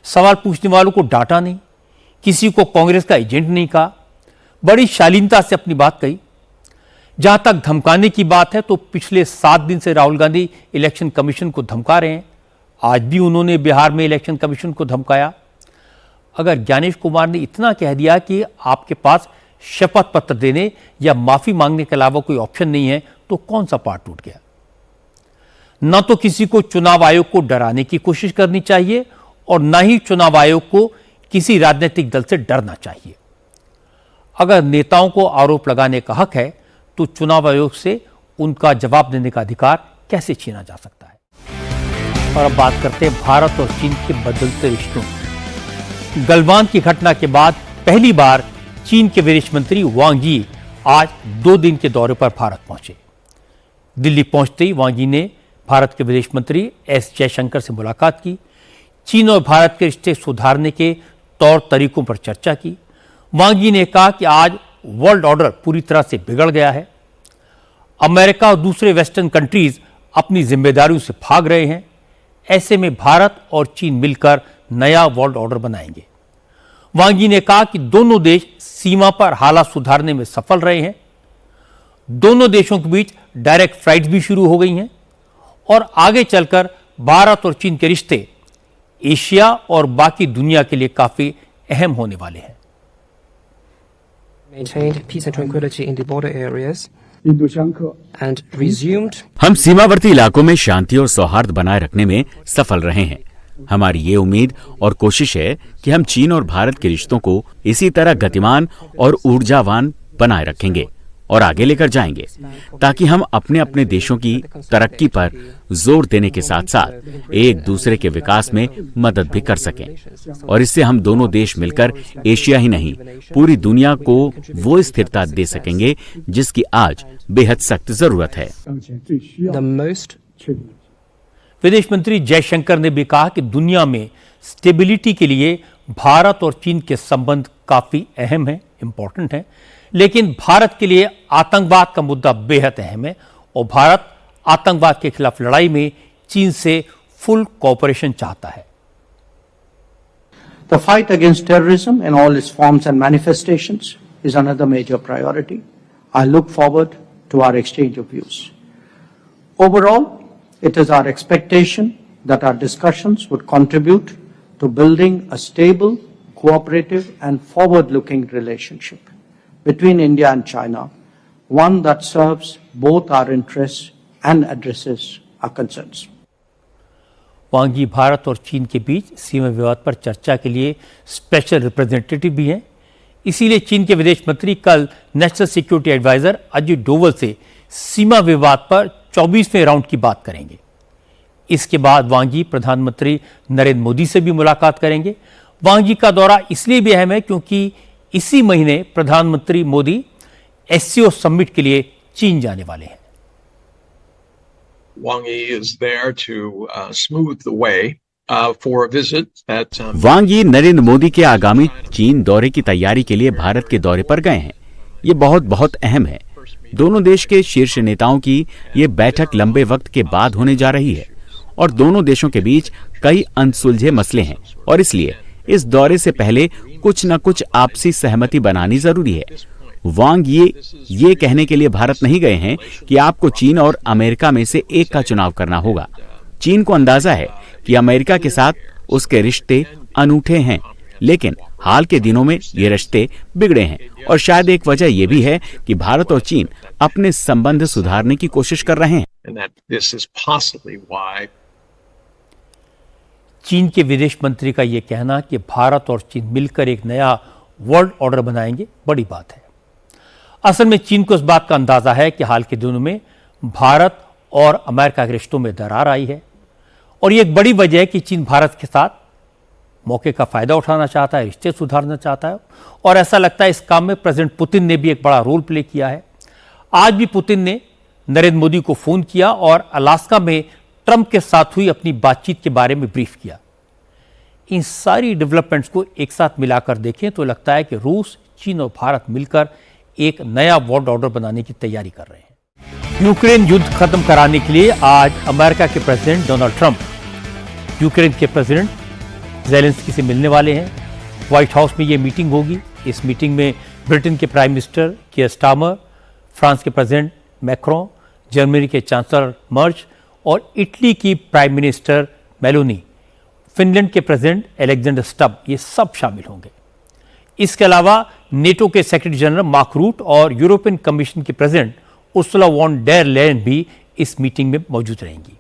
सवाल पूछने वालों को डांटा नहीं, किसी को कांग्रेस का एजेंट नहीं कहा, बड़ी शालीनता से अपनी बात कही। जहां तक धमकाने की बात है तो पिछले 7 दिन से राहुल गांधी इलेक्शन कमीशन को धमका रहे हैं। आज भी उन्होंने बिहार में इलेक्शन कमीशन को धमकाया। अगर ज्ञानेश कुमार ने इतना कह दिया कि आपके पास शपथ पत्र देने या माफी मांगने के अलावा कोई ऑप्शन नहीं है तो कौन सा पार्ट टूट गया। न तो किसी को चुनाव आयोग को डराने की कोशिश करनी चाहिए और न ही चुनाव आयोग को किसी राजनीतिक दल से डरना चाहिए। अगर नेताओं को आरोप लगाने का हक है तो चुनाव आयोग से उनका जवाब देने का अधिकार कैसे छीना जा सकता है। और अब बात करते हैं भारत और चीन के बदलते रिश्तों की। गलवान की घटना के बाद पहली बार चीन के विदेश मंत्री वांग यी आज 2 दिन के दौरे पर भारत पहुंचे। दिल्ली पहुंचते ही वांग यी ने भारत के विदेश मंत्री एस जयशंकर से मुलाकात की। चीन और भारत के रिश्ते सुधारने के तौर तरीकों पर चर्चा की। वांग यी ने कहा कि आज वर्ल्ड ऑर्डर पूरी तरह से बिगड़ गया है। अमेरिका और दूसरे वेस्टर्न कंट्रीज अपनी जिम्मेदारियों से भाग रहे हैं। ऐसे में भारत और चीन मिलकर नया वर्ल्ड ऑर्डर बनाएंगे। वांग यी ने कहा कि दोनों देश सीमा पर हालात सुधारने में सफल रहे हैं। दोनों देशों के बीच डायरेक्ट फ्लाइट्स भी शुरू हो गई हैं और आगे चलकर भारत और चीन के रिश्ते एशिया और बाकी दुनिया के लिए काफी अहम होने वाले हैं। Maintained peace and tranquility in the border areas and resumed. हम सीमावर्ती इलाकों में शांति और सौहार्द बनाए रखने में सफल रहे हैं। हमारी ये उम्मीद और कोशिश है कि हम चीन और भारत के रिश्तों को इसी तरह गतिमान और ऊर्जावान बनाए रखेंगे और आगे लेकर जाएंगे ताकि हम अपने अपने देशों की तरक्की पर जोर देने के साथ साथ एक दूसरे के विकास में मदद भी कर सकें और इससे हम दोनों देश मिलकर एशिया ही नहीं पूरी दुनिया को वो स्थिरता दे सकेंगे जिसकी आज बेहद सख्त जरूरत है। विदेश मंत्री जयशंकर ने भी कहा कि दुनिया में स्टेबिलिटी के लिए भारत और चीन के संबंध काफी अहम है, इंपॉर्टेंट है, लेकिन भारत के लिए आतंकवाद का मुद्दा बेहद अहम है और भारत आतंकवाद के खिलाफ लड़ाई में चीन से फुल कोऑपरेशन चाहता है। The fight against terrorism in all its forms and manifestations is another major priority. I look forward to our exchange of views. Overall, it is our expectation that our discussions would contribute to building a stable, cooperative and forward-looking relationship between India and China, one that serves both our interests and addresses our concerns. वांग यी भारत और चीन के बीच सीमा विवाद पर चर्चा के लिए special representative भी हैं। इसीलिए चीन के विदेश मंत्री कल national security adviser Ajit Doval से सीमा विवाद पर 24वें राउंड की बात करेंगे। इसके बाद वांग यी प्रधानमंत्री नरेंद्र मोदी से भी मुलाकात करेंगे। वांग यी का दौरा इसलिए भी अहम है क्योंकि इसी महीने प्रधानमंत्री मोदी एससीओ समिट के लिए चीन जाने वाले हैं। Wang Yi is there to smooth the way for a visit that वांग यी नरेंद्र मोदी के आगामी चीन दौरे की तैयारी के लिए भारत के दौरे पर गए हैं। ये बहुत अहम है। दोनों देश के शीर्ष नेताओं की ये बैठक लंबे वक्त के बाद होने जा रही है और दोनों देशों के बीच कई अनसुलझे मसले हैं और इसलिए इस दौरे से पहले कुछ न कुछ आपसी सहमति बनानी जरूरी है। वांग ये कहने के लिए भारत नहीं गए हैं कि आपको चीन और अमेरिका में से एक का चुनाव करना होगा। चीन को अंदाजा है कि अमेरिका के साथ उसके रिश्ते अनूठे हैं, लेकिन हाल के दिनों में ये रिश्ते बिगड़े हैं और शायद एक वजह यह भी है कि भारत और चीन अपने संबंध सुधारने की कोशिश कर रहे हैं। चीन के विदेश मंत्री का यह कहना कि भारत और चीन मिलकर एक नया वर्ल्ड ऑर्डर बनाएंगे बड़ी बात है। असल में चीन को इस बात का अंदाजा है कि हाल के दिनों में भारत और अमेरिका के रिश्तों में दरार आई है और ये एक बड़ी वजह है कि चीन भारत के साथ मौके का फायदा उठाना चाहता है, रिश्ते सुधारना चाहता है और ऐसा लगता है इस काम में प्रेसिडेंट पुतिन ने भी एक बड़ा रोल प्ले किया है। आज भी पुतिन ने नरेंद्र मोदी को फोन किया और अलास्का में ट्रंप के साथ हुई अपनी बातचीत के बारे में ब्रीफ किया। इन सारी डेवलपमेंट्स को एक साथ मिलाकर देखें तो लगता है कि रूस, चीन और भारत मिलकर एक नया वर्ल्ड ऑर्डर बनाने की तैयारी कर रहे हैं। यूक्रेन युद्ध खत्म कराने के लिए आज अमेरिका के प्रेसिडेंट डोनाल्ड ट्रंप यूक्रेन के प्रेसिडेंट ज़ेलेंस्की से मिलने वाले हैं। व्हाइट हाउस में ये मीटिंग होगी। इस मीटिंग में ब्रिटेन के prime minister Keir Starmer, France के प्रेसिडेंट मैक्रोन, जर्मनी के चांसलर मर्ज और इटली की प्राइम मिनिस्टर मेलोनी, फिनलैंड के प्रेसिडेंट अलेक्जेंडर स्टब, ये सब शामिल होंगे। इसके अलावा नेटो के सेक्रेटरी जनरल मार्क रूट और यूरोपियन कमीशन की president Ursula von der Leyen भी इस मीटिंग में मौजूद रहेंगी।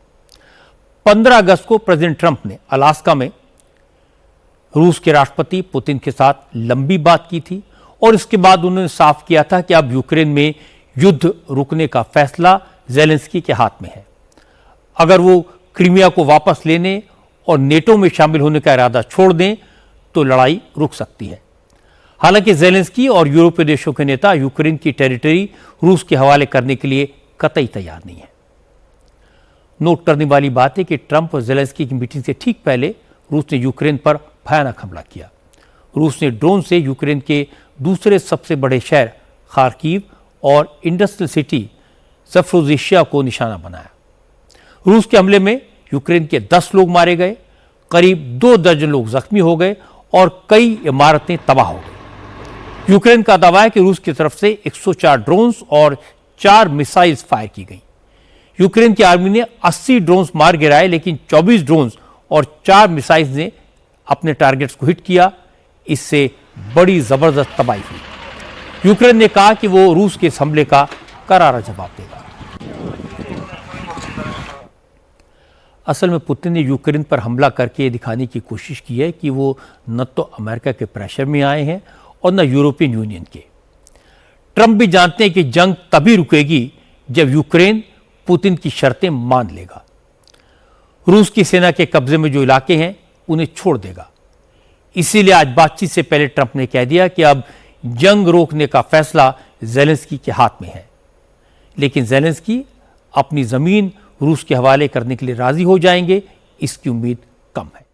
15 अगस्त को प्रेसिडेंट ट्रंप ने अलास्का में रूस के राष्ट्रपति पुतिन के साथ लंबी बात की थी और इसके बाद उन्होंने साफ किया था कि अब यूक्रेन में युद्ध रुकने का फैसला ज़ेलेंस्की के हाथ में है। अगर वो क्रीमिया को वापस लेने और नेटो में शामिल होने का इरादा छोड़ दें तो लड़ाई रुक सकती है। हालांकि ज़ेलेंस्की और यूरोपीय देशों के नेता यूक्रेन की टेरिटरी रूस के हवाले करने के लिए कतई तैयार नहीं है। नोट करने वाली बात है कि ट्रंप और ज़ेलेंस्की की मीटिंग से ठीक पहले रूस ने यूक्रेन पर भयानक हमला किया। रूस ने ड्रोन से यूक्रेन के दूसरे सबसे बड़े शहर खार्किव और इंडस्ट्रियल सिटी ज़पोरिज़िया को निशाना बनाया। रूस के हमले में यूक्रेन के 10 लोग मारे गए, करीब 2 दर्जन लोग जख्मी हो गए और कई इमारतें तबाह हो गई। यूक्रेन का दावा है कि रूस की तरफ से 104 ड्रोन्स और 4 मिसाइल्स फायर की गई। यूक्रेन की आर्मी ने 80 ड्रोन्स मार गिराए, लेकिन 24 ड्रोन्स और 4 मिसाइल्स ने अपने टारगेट्स को हिट किया। इससे बड़ी जबरदस्त तबाही हुई। यूक्रेन ने कहा कि वो रूस के इस हमले का करारा जवाब देगा। असल में पुतिन ने यूक्रेन पर हमला करके ये दिखाने की कोशिश की है कि वो न तो अमेरिका के प्रेशर में आए हैं और न यूरोपियन यूनियन के। ट्रंप भी जानते हैं कि जंग तभी रुकेगी जब यूक्रेन पुतिन की शर्तें मान लेगा, रूस की सेना के कब्जे में जो इलाके हैं उन्हें छोड़ देगा। इसीलिए आज बातचीत से पहले ट्रंप ने कह दिया कि अब जंग रोकने का फैसला ज़ेलेंस्की के हाथ में है, लेकिन ज़ेलेंस्की अपनी जमीन रूस के हवाले करने के लिए राजी हो जाएंगे, इसकी उम्मीद कम है।